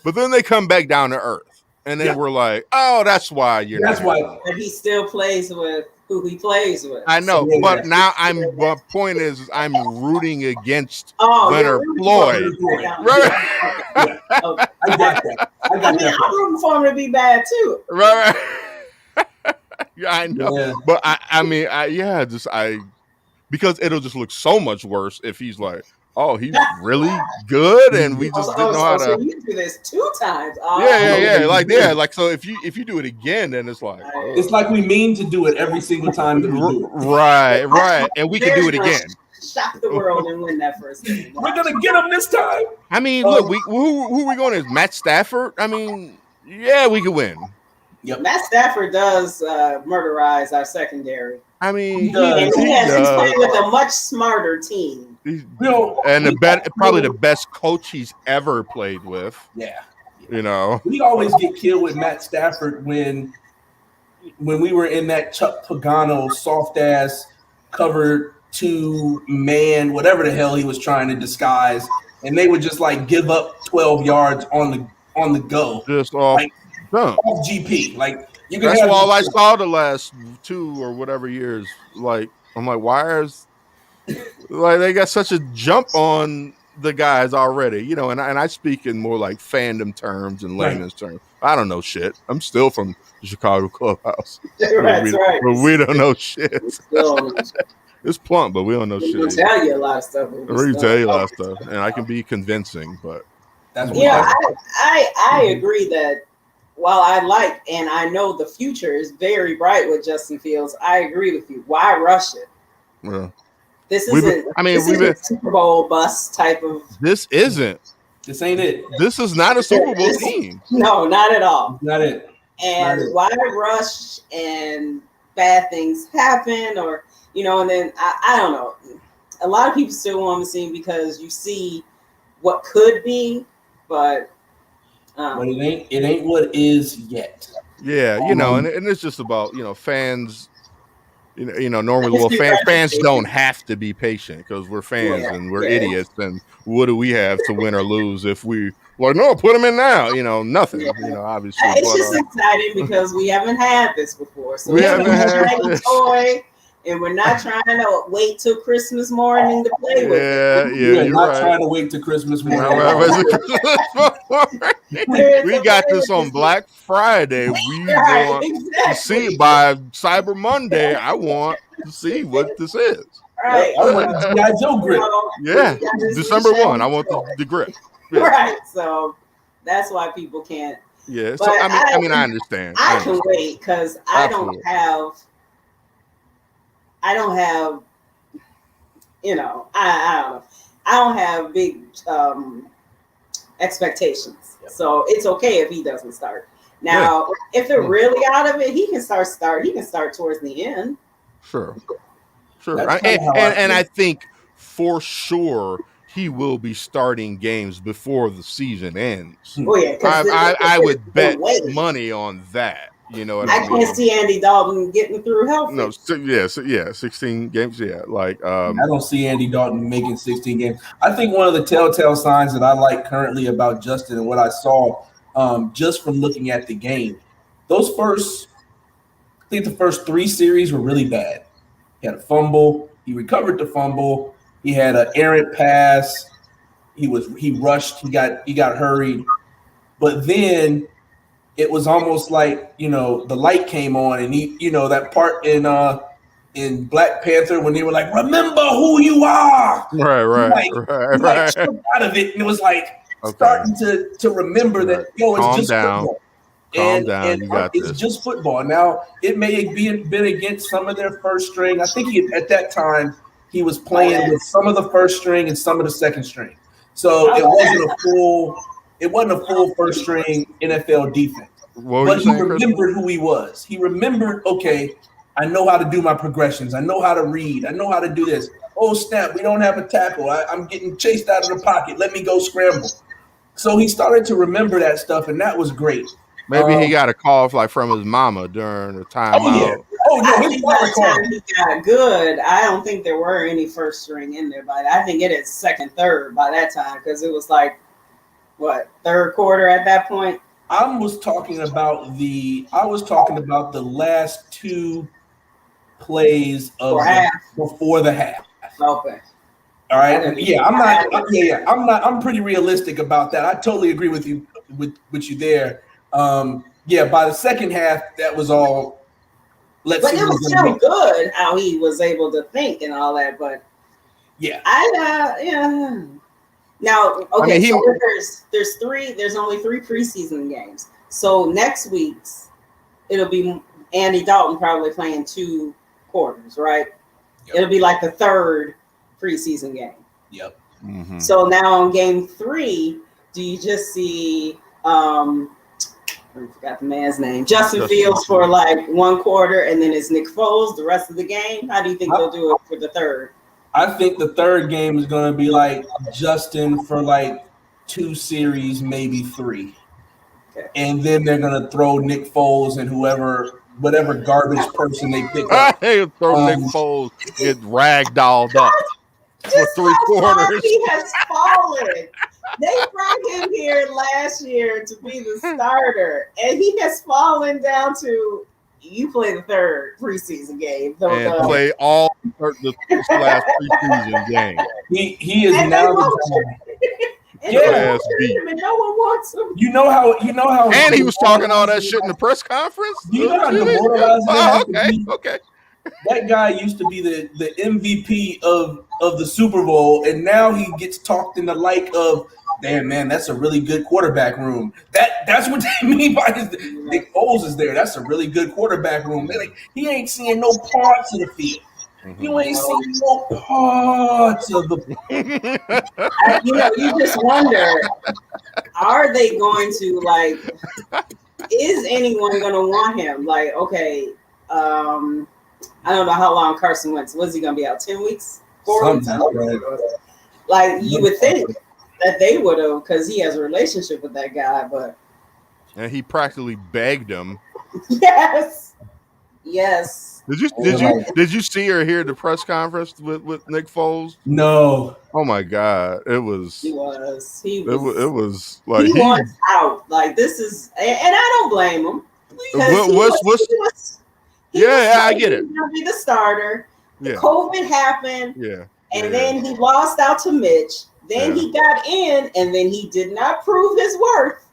But then they come back down to earth, and then we're like, oh, that's why you're. That's why. And he still plays with who he plays with. I know, but now my point is I'm rooting against Leonard Floyd. Right. I got that. I'm rooting for him to be bad too. Right. Yeah, I know. Yeah. But because it'll just look so much worse if he's like, oh, he's really good, and we just didn't know how to. So you do this 2 times. Like so if you do it again, then it's like it's like we mean to do it every single time that we do it. Right, and we can do it again. Shock the world and win that first game. We're gonna get him this time. I mean, look, who are we going to? Matt Stafford? I mean, yeah, we could win. Yep. Matt Stafford does murderize our secondary. I mean, he's playing with a much smarter team. And probably the best coach he's ever played with. Yeah. We always get killed with Matt Stafford when we were in that Chuck Pagano soft ass cover 2 man, whatever the hell he was trying to disguise, and they would just like give up 12 yards on the go. Just off GP. Like that's all I saw the last 2 or whatever years. Like I'm like, why is they got such a jump on the guys already? And I speak in more like fandom terms and layman's terms. I don't know shit. I'm still from the Chicago clubhouse. Right. But we don't know shit. It's Plunked, but we don't know shit. We can tell you a lot of stuff. And I can be convincing, but I agree that while I like and I know the future is very bright with Justin Fields, I agree with you. Why rush it? Yeah. This We've been- isn't. I mean, this we've isn't been- Super Bowl bust type of. This isn't. This ain't it. This is not a Super Bowl team. No, not at all. Not it. And Not it. why rush and bad things happen, or and then I don't know. A lot of people still want to see because you see what could be, but it ain't what is yet. Yeah, and it's just about fans. Normally, fans don't have to be patient because we're fans and we're idiots. And what do we have to win or lose if we no, put them in now? Nothing. Obviously, it's just exciting because we haven't had this before. So we haven't had a toy, and we're not trying to wait till Christmas morning to play with it. We're not trying to wait till Christmas morning. We got this on Black Friday. We want to see by Cyber Monday. I want to see what this is. Right. I want the G.I. Joe grip. Yeah, December 1. I want the grip. Yeah. Right. So that's why people can't. Yeah. So I mean, I understand. I can wait because I don't have. I don't have. I don't know. I don't have big expectations, so it's okay if he doesn't start. Now, if they're really out of it, he can start. He can start towards the end. Sure. And I think for sure he will be starting games before the season ends. Oh yeah, I would bet money on that. You know what I mean? I can't see Andy Dalton getting through healthy. No, 16 games. Yeah, I don't see Andy Dalton making 16 games. I think one of the telltale signs that I like currently about Justin and what I saw just from looking at the game, the first 3 series were really bad. He had a fumble. He recovered the fumble. He had an errant pass. He rushed. He got hurried. But then it was almost like, the light came on, and that part in Black Panther when they were like, "Remember who you are." Right. Out of it, and it was like starting to remember that it's just football. Calm down. You got it's just football. Now it may have been against some of their first string. I think at that time he was playing with some of the first string and some of the second string. So it wasn't a full first string NFL defense. But he remembered who he was. He remembered, okay, I know how to do my progressions. I know how to read. I know how to do this. Oh, snap, we don't have a tackle. I'm getting chased out of the pocket. Let me go scramble. So he started to remember that stuff, and that was great. Maybe he got a call from his mama during the timeout. Oh, no, his mama called. He got good. I don't think there were any first string in there, but I think it is second, third by that time because it was like, third quarter at that point? I was talking about the last 2 plays before the half. Okay. All right. Yeah, I'm pretty realistic about that. I totally agree with you you there. By the second half, that was all. But it was still good how he was able to think and all that. But yeah, Now, okay, there's only 3 preseason games. So next week's it'll be Andy Dalton probably playing 2 quarters, right? Yep. It'll be like the 3rd preseason game. Yep. Mm-hmm. So now on game 3, do you just see I forgot the man's name. Justin Fields for like 1 quarter, and then it's Nick Foles the rest of the game? How do you think they'll do it for the 3rd? I think the 3rd game is going to be like Justin for like 2 series, maybe 3. Okay. And then they're going to throw Nick Foles and whatever garbage person they pick up. Nick Foles get ragdolled up for 3 quarters. He has fallen. They brought him here last year to be the starter, and he has fallen down to you play the 3rd preseason game. Play all the last preseason game. He is now no one wants him. You know how and he was talking all that shit in the press conference. You know how demoralizing okay. That guy used to be the MVP of the Super Bowl, and now he gets talked in the like of, damn man, that's a really good quarterback room. That's what they mean by Nick Foles is there. That's a really good quarterback room. Like, he ain't seeing no parts of the field. You ain't seen no parts of the. You just wonder, are they going to, like, is anyone going to want him? Like, okay, I don't know how long Carson Wentz. Was he going to be out 10 weeks? 4 weeks? Like, you would think that they would have, because he has a relationship with that guy, but. And he practically begged him. Yes. Did you see or hear the press conference with Nick Foles? No. Oh my God! It was. He was like he wants out. Like, this is, and I don't blame him. I get it. He was going to be the starter. Yeah. COVID happened. Yeah. And then he lost out to Mitch. Then he got in, and then he did not prove his worth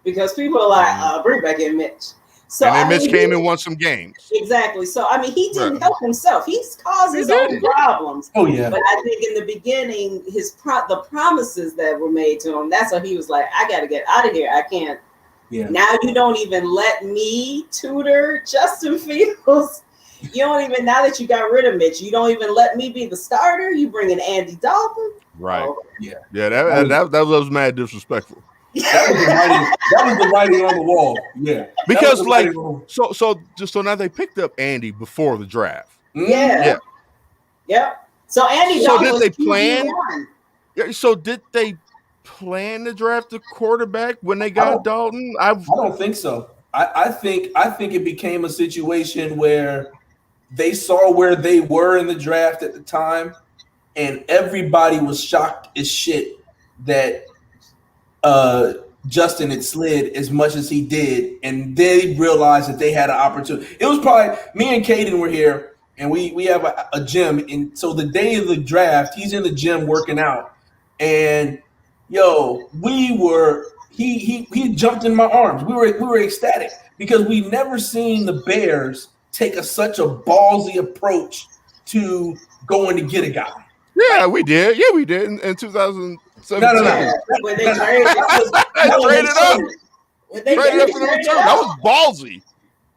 because people are like, bring back in Mitch. So and then Mitch came and won some games. Exactly. So, I mean, he didn't help himself. He's caused his own problems. Oh, yeah. But I think in the beginning, the promises that were made to him, that's why he was like, I got to get out of here. I can't. Yeah. Now you don't even let me tutor Justin Fields. You don't even, now that you got rid of Mitch, you don't even let me be the starter. You bring in Andy Dalton. Right. Oh. Yeah. That was mad disrespectful. That was the writing on the wall. Yeah. Because so now they picked up Andy before the draft. Yeah. So Andy Dalton. So did they plan? Yeah. So did they plan to draft the quarterback when they got Dalton? I don't think so. I think it became a situation where they saw where they were in the draft at the time, and everybody was shocked as shit that Justin had slid as much as he did, and they realized that they had an opportunity. It was probably me and Caden were here, and we have a gym, and so the day of the draft, he's in the gym working out, and he jumped in my arms. We were ecstatic because we never seen the Bears take such a ballsy approach to going to get a guy. Yeah, we did. Yeah, we did in 2017. No. When they traded up for number 2. That was ballsy.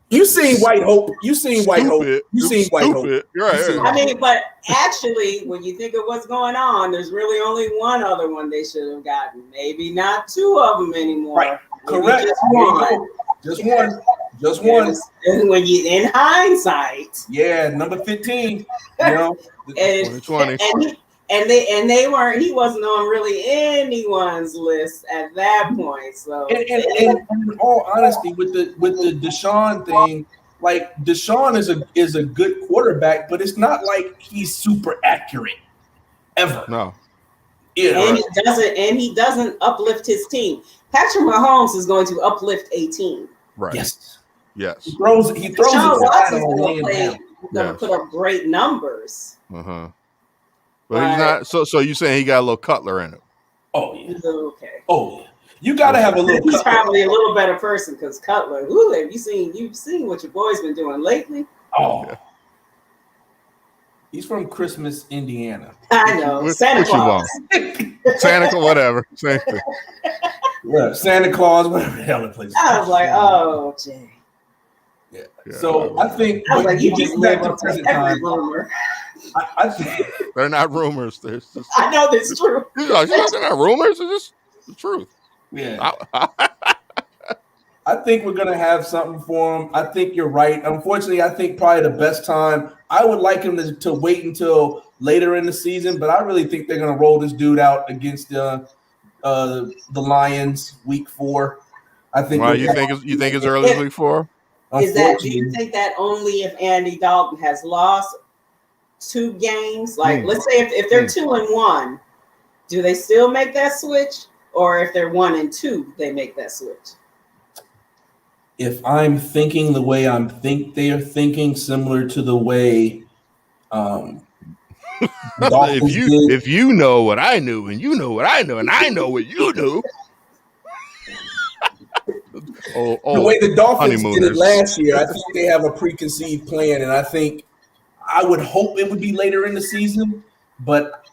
You seen White Hope. You seen White Hope. You're right. I mean, but actually, when you think of what's going on, there's really only one other one they should have gotten. Maybe not two of them anymore. Right. Correct. Just one. And when you, in hindsight, number 15. and 2020. He wasn't on really anyone's list at that point. So, and in all honesty, with the Deshaun thing, like Deshaun is a good quarterback, but it's not like he's super accurate ever. No. And he doesn't uplift his team. Patrick Mahomes is going to uplift a team. Right. Yes. He throws Deshaun Watson's going to put up great numbers. But he's not. So you saying he got a little Cutler in him? Oh yeah. Okay. Oh yeah. You gotta have a little. He's probably a little better person because Cutler. Ooh, have you seen what your boy's been doing lately? Oh. Yeah. He's from Christmas, Indiana. I know. Santa Claus. Santa Claus, whatever. Same thing. Yeah, Santa Claus, whatever the hell it plays. I was like, oh, Jay. Yeah. So I think you just live up to every rumor. I think they're not rumors. I know that's true. They're not rumors. It's just the truth. Yeah. I think we're gonna have something for him. I think you're right. Unfortunately, I think probably the best time. I would like him to wait until later in the season, but I really think they're gonna roll this dude out against the Lions week 4. I think. Why you think it's early as week 4? Do you think that only if Andy Dalton has lost 2 games? Like, let's say if they're 2-1, do they still make that switch? Or if they're 1-2, they make that switch? If I'm thinking the way they are thinking, similar to the way if you know what I knew, and you know what I know, and I know what you knew. The way the Dolphins did it last year, I think they have a preconceived plan, and I would hope it would be later in the season, but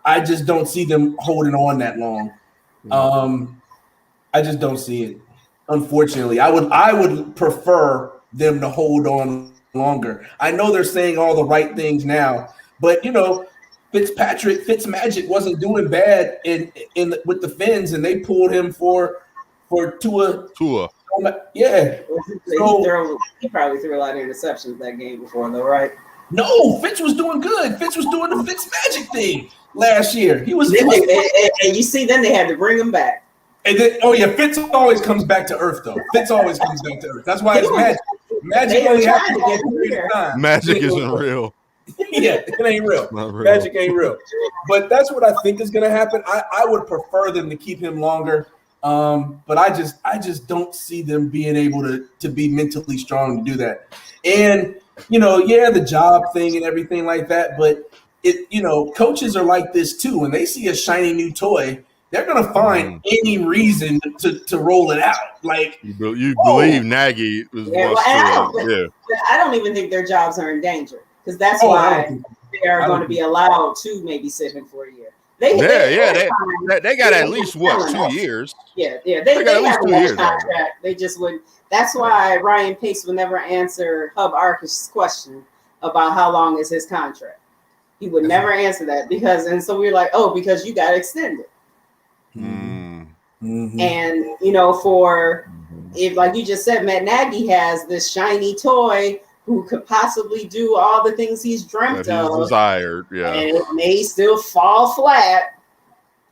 I just don't see them holding on that long. I just don't see it. Unfortunately, I would prefer them to hold on longer. I know they're saying all the right things now, but Fitzmagic wasn't doing bad with the Finns, and they pulled him for Tua. Tua. Yeah. He probably threw a lot of interceptions that game before, though, right? No, Fitz was doing good. Fitz was doing the Fitzmagic thing last year. He was. And you see, then they had to bring him back. And then, Fitz always comes back to earth, though. Fitz always comes back to earth. That's why it's magic. Magic only happens for a period of time. Magic isn't real. Yeah, it ain't real. Real. Magic ain't real. But that's what I think is going to happen. I would prefer them to keep him longer. But I just don't see them being able to be mentally strong to do that. And the job thing and everything like that. But coaches are like this too. When they see a shiny new toy, they're gonna find any reason to roll it out. Like you believe Nagy was I don't even think their jobs are in danger, because that's why they are going to be allowed to maybe sit him for a year. They got at least 2 years. Yeah, they got at least 2 years. Contract. They just would. That's why Ryan Pace would never answer Hub Arkish's question about how long is his contract. He would never answer that and so we were like, because you got extended. Mm-hmm. And if, like you just said, Matt Nagy has this shiny toy who could possibly do all the things he's dreamt of, desired, and it may still fall flat,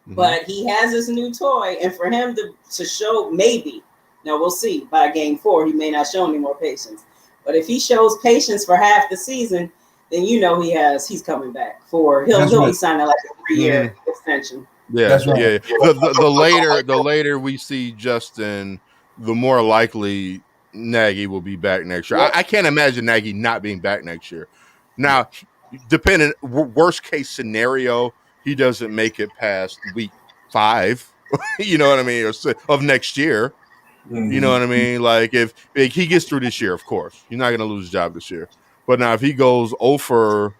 but he has this new toy, and for him to show, maybe, now we'll see, by game 4 he may not show any more patience, but if he shows patience for half the season, then he's coming back he'll be signing like a 3-year extension. Yeah, that's right. Yeah. The later we see Justin, the more likely Nagy will be back next year. Yeah. I can't imagine Nagy not being back next year. Now, depending, worst case scenario, he doesn't make it past week 5. You know what I mean, of next year. Mm-hmm. You know what I mean? Like if he gets through this year, of course, he's not going to lose his job this year. But now if he goes 0 for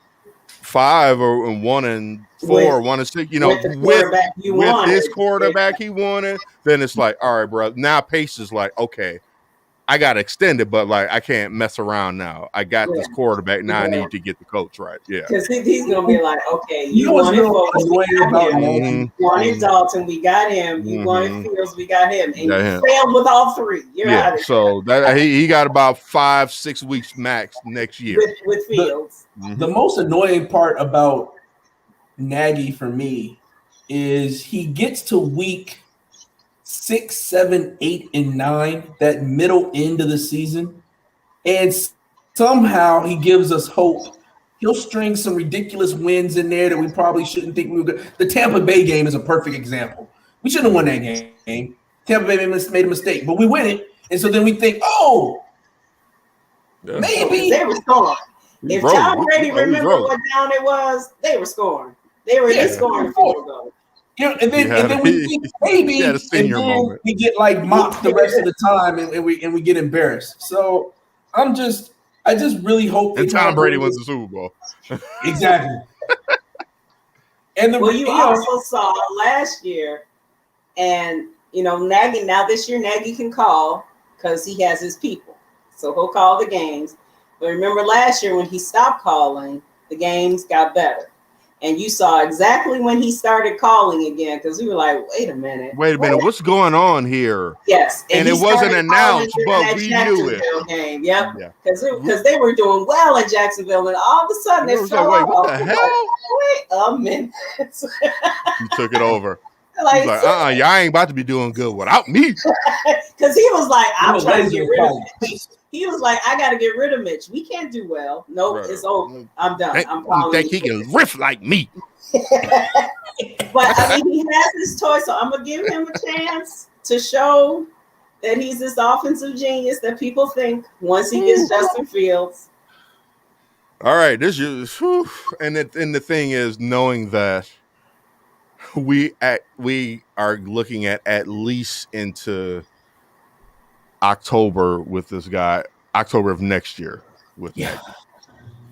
5 or 1 and 4 or 1 and 6, with his quarterback he wanted, then it's like, all right, bro. Now Pace is like, okay, I got to extend it, but like I can't mess around now. I got this quarterback now. I need to get the coach right. Yeah, because he's gonna be like, okay, you wanted Dalton, we got him. You wanted Fields, we got him, and you failed with all 3. You're out of here. So that he got about 5-6 weeks max next year with Fields. The most annoying part about Nagy for me is he gets to week 6, 7, 8, and 9, that middle end of the season, and somehow he gives us hope. He'll string some ridiculous wins in there that we probably shouldn't think we were good. The Tampa Bay game is a perfect example. We shouldn't have won that game. Tampa Bay made a mistake, but we win it, and so then we think, maybe they were scoring. If Tom Brady remembered what down it was, they were scoring. They were scoring the field goal. Yeah, and then we think maybe, and then we get like mocked the rest of the time, and we get embarrassed. So I just really hope. And Tom Brady wins the Super Bowl. Exactly. And you also saw last year, and Nagy. Now this year, Nagy can call because he has his people, so he'll call the games. But remember last year when he stopped calling, the games got better. And you saw exactly when he started calling again, because we were like, wait a minute, what's going on here? Yes. And it wasn't announced, but we knew it. Game. Yep. Because they were doing well in Jacksonville, and all of a sudden it fell off. What the hell? Wait a minute. He took it over. He's like, y'all ain't about to be doing good without me. Because he was like, I'm trying to get rid of Mitch. He was like, I got to get rid of Mitch. We can't do well. Nope, it's over. I'm done. I'm calling. Think he can riff like me? But I mean, he has this toy, so I'm gonna give him a chance to show that he's this offensive genius that people think once he gets Justin Fields. All right, and the thing is, knowing that we are looking at least into October with this guy, October of next year with Nagy.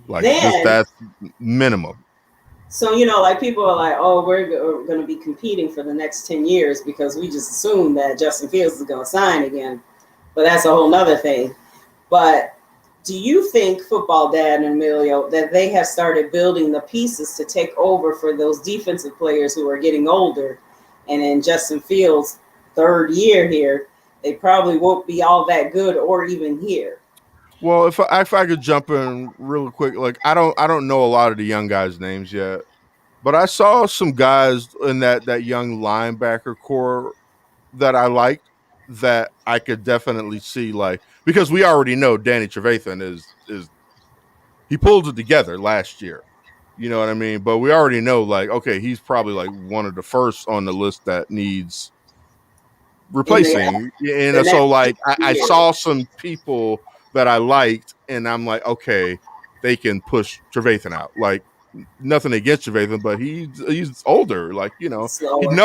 Like that's minimum. So, like people are like, oh, we're going to be competing for the next 10 years because we just assumed that Justin Fields is going to sign again. But that's a whole nother thing. But Do you think, Football Dad and Emilio, that they have started building the pieces to take over for those defensive players who are getting older? And in Justin Fields' third year here, they probably won't be all that good or even here. Well, if I could jump in real quick, like I don't know a lot of the young guys' names yet, but I saw some guys in that young linebacker core that I liked, that I could definitely see, like, because we already know Danny Trevathan is he pulled it together last year. You know what I mean? But we already know, like, okay, he's probably like one of the first on the list that needs replacing. And so, like, I saw some people that I liked, and I'm like, okay, they can push Trevathan out. Like, nothing against Trevathan, but he's older. Like, you know,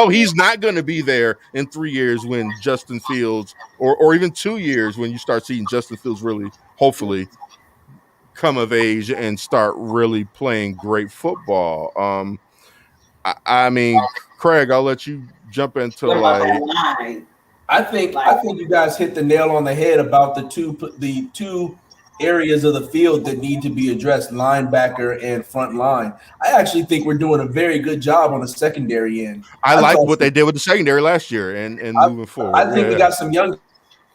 he's not going to be there in 3 years when Justin Fields, or even 2 years when you start seeing Justin Fields really, hopefully, come of age and start really playing great football. I mean, Craig, I'll let you jump into like. I think you guys hit the nail on the head about the two areas of the field that need to be addressed: linebacker and front line. I actually think we're doing a very good job on the secondary end. I like what they did with the secondary last year and moving forward. I think we got some young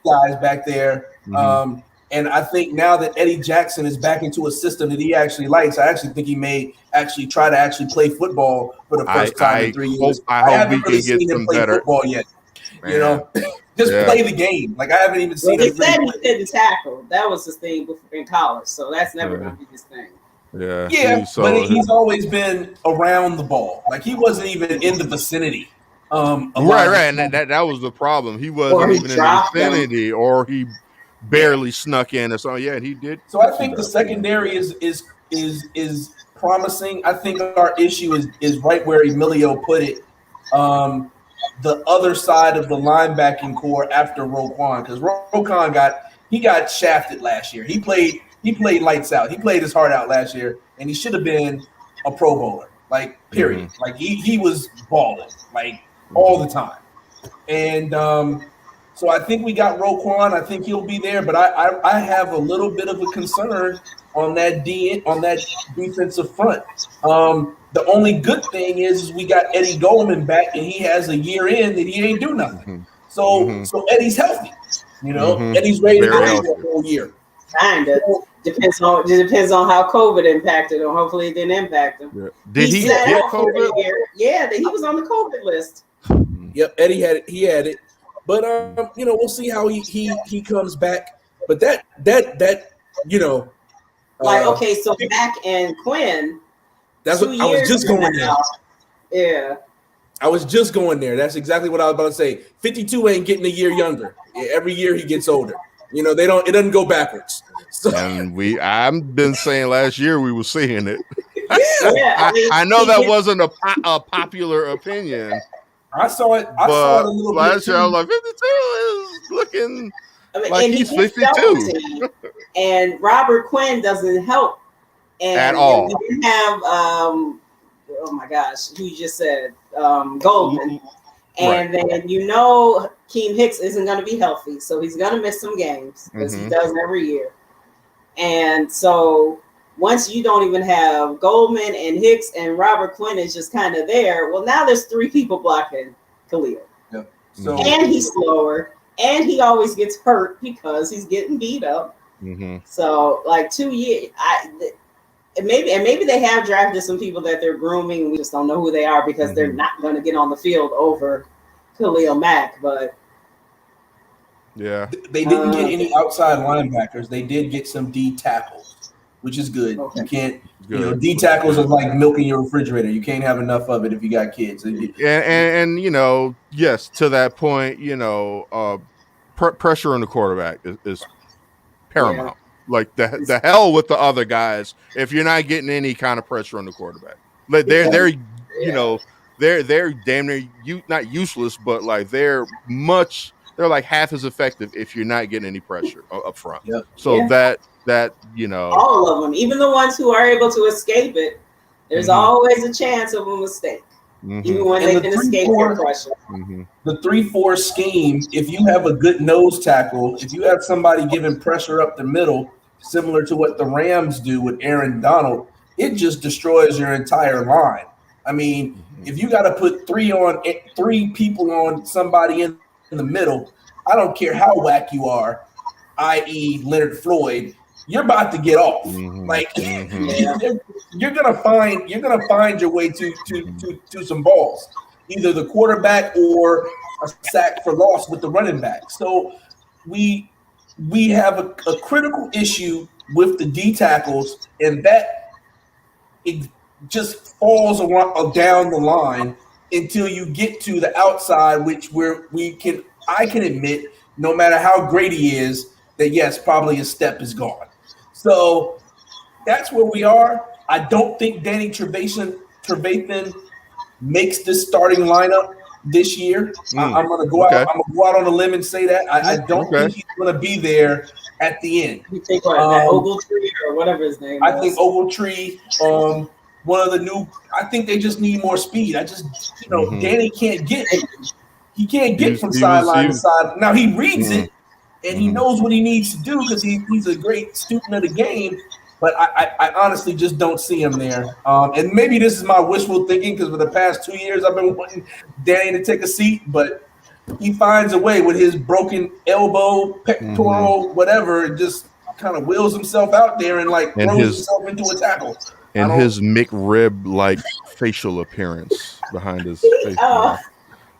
guys back there. Mm-hmm. And I think now that Eddie Jackson is back into a system that he actually likes, I actually think he may actually try to actually play football for the first time in 3 years. I haven't really seen him play football yet. Man. You know, just play the game. Like, I haven't even seen him. He said he couldn't tackle. That was his thing in college, so that's never going to be his thing. Yeah, but he's always been around the ball. Like, he wasn't even in the vicinity. Right, and that was the problem. He wasn't even in the vicinity, or he barely snuck in or something. Yeah, and he did. So I think the secondary is promising. I think our issue is right where Emilio put it. The other side of the linebacking core after Roquan, because Roquan got shafted last year. He played lights out. He played his heart out last year, and he should have been a Pro Bowler. Like, period. Mm-hmm. Like, he was balling, like, all the time. And so I think we got Roquan. I think he'll be there, but I have a little bit of a concern on that defensive front. The only good thing is we got Eddie Goldman back, and he has a year in that he ain't do nothing. Mm-hmm. So Eddie's healthy. You know, Eddie's ready to go for a whole year. Kinda depends on how COVID impacted him. Hopefully, it didn't impact him. Yeah. Did he get COVID? Yeah, he was on the COVID list. Yep, Eddie had it. He had it. But you know, we'll see how he comes back. But that you know, like, okay, so Mac and Quinn. That's what I was just going there. Yeah, I was just going there. That's exactly what I was about to say. 52 ain't getting a year younger. Every year he gets older. You know, it doesn't go backwards. So. And I've been saying last year we were seeing it. Yeah, I know that wasn't a popular opinion. I saw it a little bit. Last year I was like, 52 is looking like he's 52. And Robert Quinn doesn't help. And at all. We didn't have oh my gosh, who you just said, Goldman. And then you know Keem Hicks isn't going to be healthy, so he's going to miss some games, because he does every year. And so once you don't even have Goldman and Hicks and Robert Quinn is just kind of there, well, now there's 3 people blocking Khalil. Yep. So, and he's slower, and he always gets hurt because he's getting beat up. So, like, 2 years, maybe they have drafted some people that they're grooming. We just don't know who they are, because they're not going to get on the field over Khalil Mack. But yeah, they didn't get any outside linebackers. They did get some D tackles, which is good. Okay. You can't, you know, D tackles are like milking your refrigerator. You can't have enough of it if you got kids. And you know, yes, to that point, you know, pressure on the quarterback is paramount. Yeah. Like the hell with the other guys if you're not getting any kind of pressure on the quarterback. Like they're you know, they're damn near not useless, but like they're like half as effective if you're not getting any pressure up front. Yep. So that you know, all of them, even the ones who are able to escape it, there's always a chance of a mistake. Even when they can escape their pressure. The 3-4 scheme, if you have a good nose tackle, if you have somebody giving pressure up the middle, similar to what the Rams do with Aaron Donald, it just destroys your entire line. I mean, if you got to put three people on somebody in the middle, I don't care how whack you are, i.e. Leonard Floyd, you're about to get off. Like you're gonna find your way to some balls, either the quarterback or a sack for loss with the running back. So we have a critical issue with the D tackles, and that it just falls down the line until you get to the outside, which I can admit, no matter how great he is, that yes, probably his step is gone. So that's where we are. I don't think Danny Trevathan makes this starting lineup this year. I'm going to go out. I'm going to go out on a limb and say that I don't think he's going to be there at the end. You think that Ogletree or whatever his name is? I think Ogletree. One of the new. I think they just need more speed. Danny can't get. He can't get from sideline to side. Now he reads it, and he knows what he needs to do because he's a great student of the game. But I honestly just don't see him there. And maybe this is my wishful thinking because for the past 2 years I've been wanting Danny to take a seat, but he finds a way with his broken elbow, pectoral, whatever, and just kind of wheels himself out there and throws himself into a tackle. And his McRib like facial appearance behind his face. He got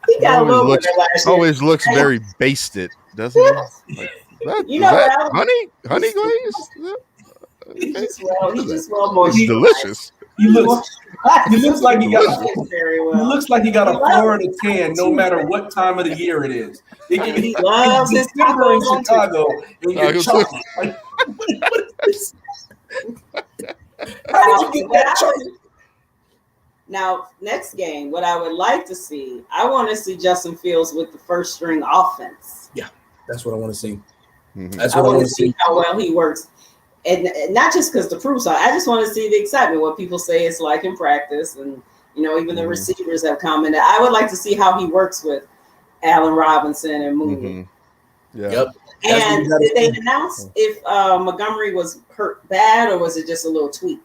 a little bit last year. Always looks very basted, doesn't he? Honey glaze? He's just well moist. It's delicious. He looks like he got a Florida tan, no matter what time of the year it is. He loves his December in Chicago, and you're chocolate. What is this? How did you get that chocolate? Now, next game, what I would like to see, I want to see Justin Fields with the first string offense. Yeah, that's what I want to see. That's what I want to see how well he works. And not just because the proof's on. I just want to see the excitement, what people say it's like in practice. And, even the receivers have commented. I would like to see how he works with Allen Robinson and Mooney. Yeah. Yep. And did they announce if Montgomery was hurt bad or was it just a little tweak?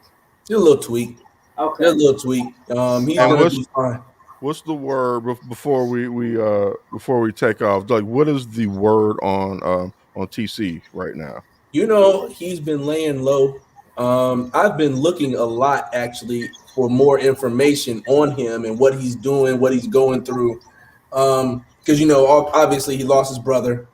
Just a little tweak. Okay. Just a little tweak. He's going to be fine. What's the word before we take off? Like, what is the word on TC right now? He's been laying low. I've been looking a lot actually for more information on him and what he's doing, what he's going through. Because obviously he lost his brother.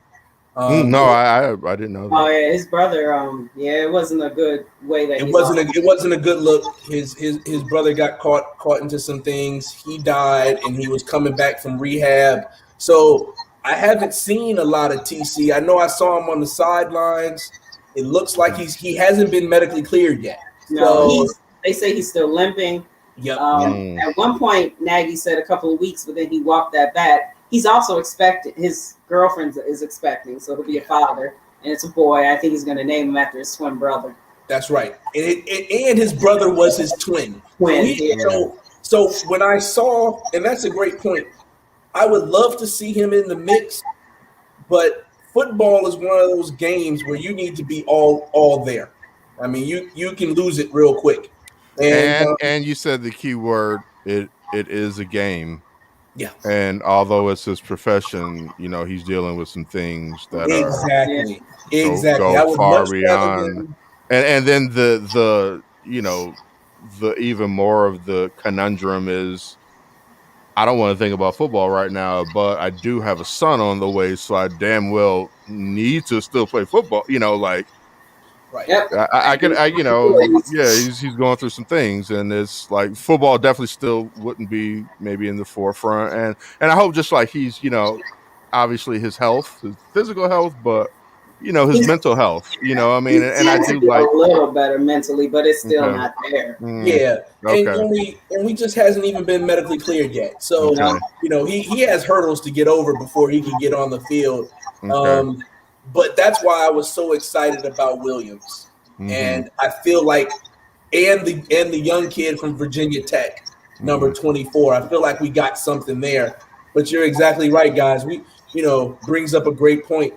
I didn't know that. Oh yeah, his brother. It wasn't a good way that it wasn't a good look. His brother got caught into some things. He died, and he was coming back from rehab. So I haven't seen a lot of TC. I know I saw him on the sidelines. It looks like he hasn't been medically cleared yet. No, they say he's still limping. Yep. At one point, Nagy said a couple of weeks, but then he walked that back. He's also expecting. His girlfriend is expecting, so he'll be a father, and it's a boy. I think he's going to name him after his twin brother. That's right, and his brother was his twin. So when I saw, and that's a great point. I would love to see him in the mix, but football is one of those games where you need to be all there. I mean, you can lose it real quick. And you said the key word. It is a game. Yeah. And although it's his profession, he's dealing with some things that exactly go far beyond. And then the even more of the conundrum is, I don't want to think about football right now, but I do have a son on the way, so I damn well need to still play football. Right. Yep. He's going through some things, and it's like football definitely still wouldn't be maybe in the forefront, and I hope just like he's obviously his health, his physical health, but his mental health. And I do like a little better mentally, but it's still not there. Yeah. Okay. And we just hasn't even been medically cleared yet. So he has hurdles to get over before he can get on the field. Okay. But that's why I was so excited about Williams. And I feel like and the young kid from Virginia Tech, number 24. I feel like we got something there. But you're exactly right, guys. We brings up a great point.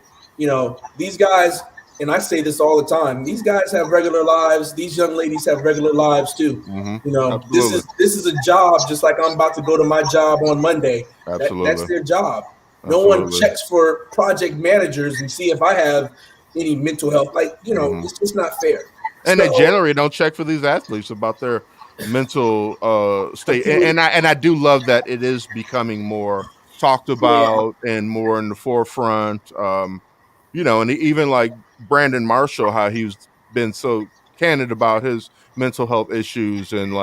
These guys, and I say this all the time, these guys have regular lives. These young ladies have regular lives too. Mm-hmm. You know, Absolutely. this is a job, just like I'm about to go to my job on Monday. Absolutely. That's their job. No Absolutely. one checks for project managers and see if I have any mental health. Like, you know, it's just not fair. And they generally don't check for these athletes about their mental state. And I do love that it is becoming more talked about and more in the forefront. You know, and even like Brandon Marshall, how he's been so candid about his mental health issues and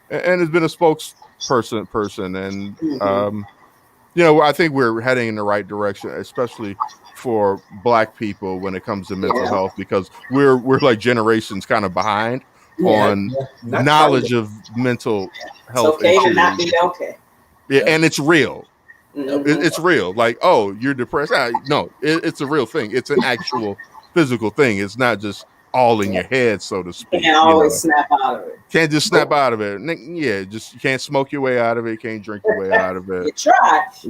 has been a spokesperson and you know, I think we're heading in the right direction, especially for Black people when it comes to mental health, because we're like generations kind of behind on knowledge of mental health it's okay issues. to not be okay. Yeah, and it's real. It's real. Like, oh, you're depressed. No, it's a real thing. It's an actual physical thing. It's not just all in your head, so to speak. You can't always snap out of it. Can't just snap out of it. Yeah, just you can't smoke your way out of it. You can't drink your way out of it. You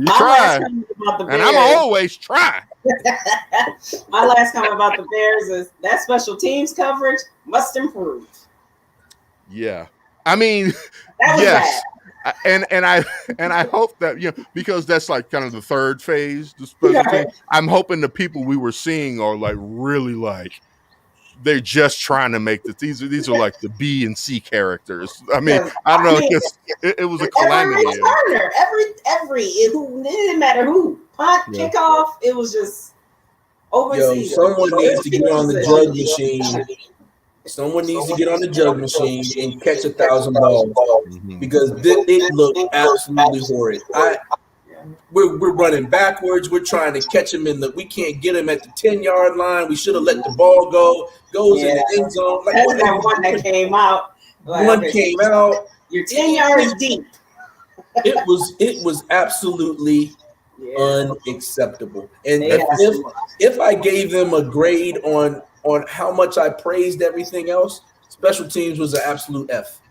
try. And I'm always try. My last comment about the Bears is that special teams coverage must improve. Yeah, I mean, yes. And I hope that, you know, because that's like kind of the third phase, the special team. I'm hoping the people we were seeing are like really like they're just trying to make this. These are like the B and C characters. I mean, I don't know, because it was a calamity. Every it didn't matter who punt, kickoff. It was just overseas. Someone needs to get on the drug machine. Someone needs to get on the jug machine and catch 1,000 balls because it looked absolutely horrid. We're running backwards. We're trying to catch him we can't get him at the 10-yard line. We should have let the ball goes in the end zone. Like, that's that one that came out. Came out. You're 10 yards deep. It was absolutely unacceptable. And if I gave them a grade on how much I praised everything else, special teams was an absolute F,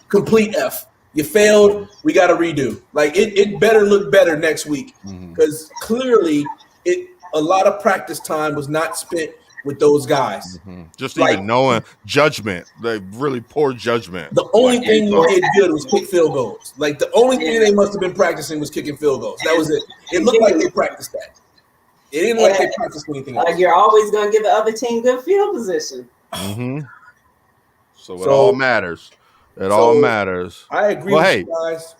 complete F. You failed. We got to redo. Like it better look better next week because clearly a lot of practice time was not spent with those guys. Just even knowing judgment, like really poor judgment. The only thing you did good was kick field goals. Like the only thing they must have been practicing was kicking field goals. That was it. It looked like they practiced that. It didn't look like they practiced anything else. Like you're always going to give the other team good field position. So it all matters. It all matters. I agree with you guys.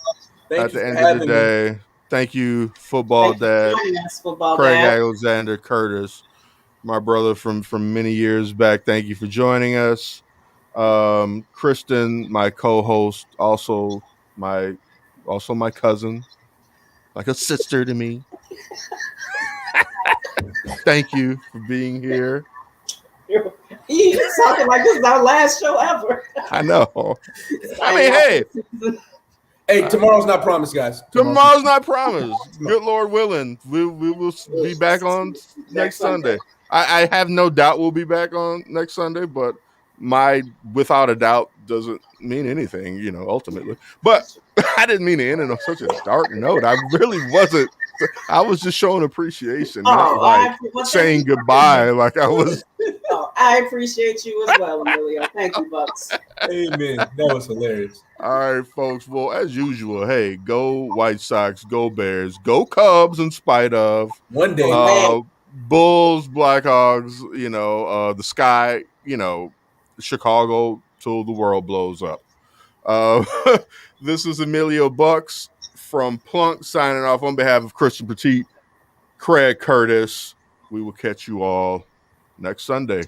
At the end of the day, thank you, football dad, Craig Alexander Curtis, my brother from many years back. Thank you for joining us. Kristen, my co-host, also my cousin, like a sister to me. Thank you for being here. You're talking like this is our last show ever. I know. I mean, hey, tomorrow's not promised, guys. Tomorrow's not promised. Good Lord willing, we will be back on next Sunday. I have no doubt we'll be back on next Sunday, but my without a doubt doesn't mean anything, you know, ultimately. But I didn't mean to end it on such a dark note. I really wasn't. I was just showing appreciation, not like saying goodbye. Like I was. I appreciate you as well, Emilio. Thank you, Bucks. Amen. That was hilarious. All right, folks. Well, as usual, hey, go White Sox, go Bears, go Cubs in spite of. One day. Bulls, Blackhawks, you know, the Sky, you know, Chicago till the world blows up. This is Emilio Bucks from Plunked signing off on behalf of Christian Petit, Craig Curtis. We will catch you all next Sunday.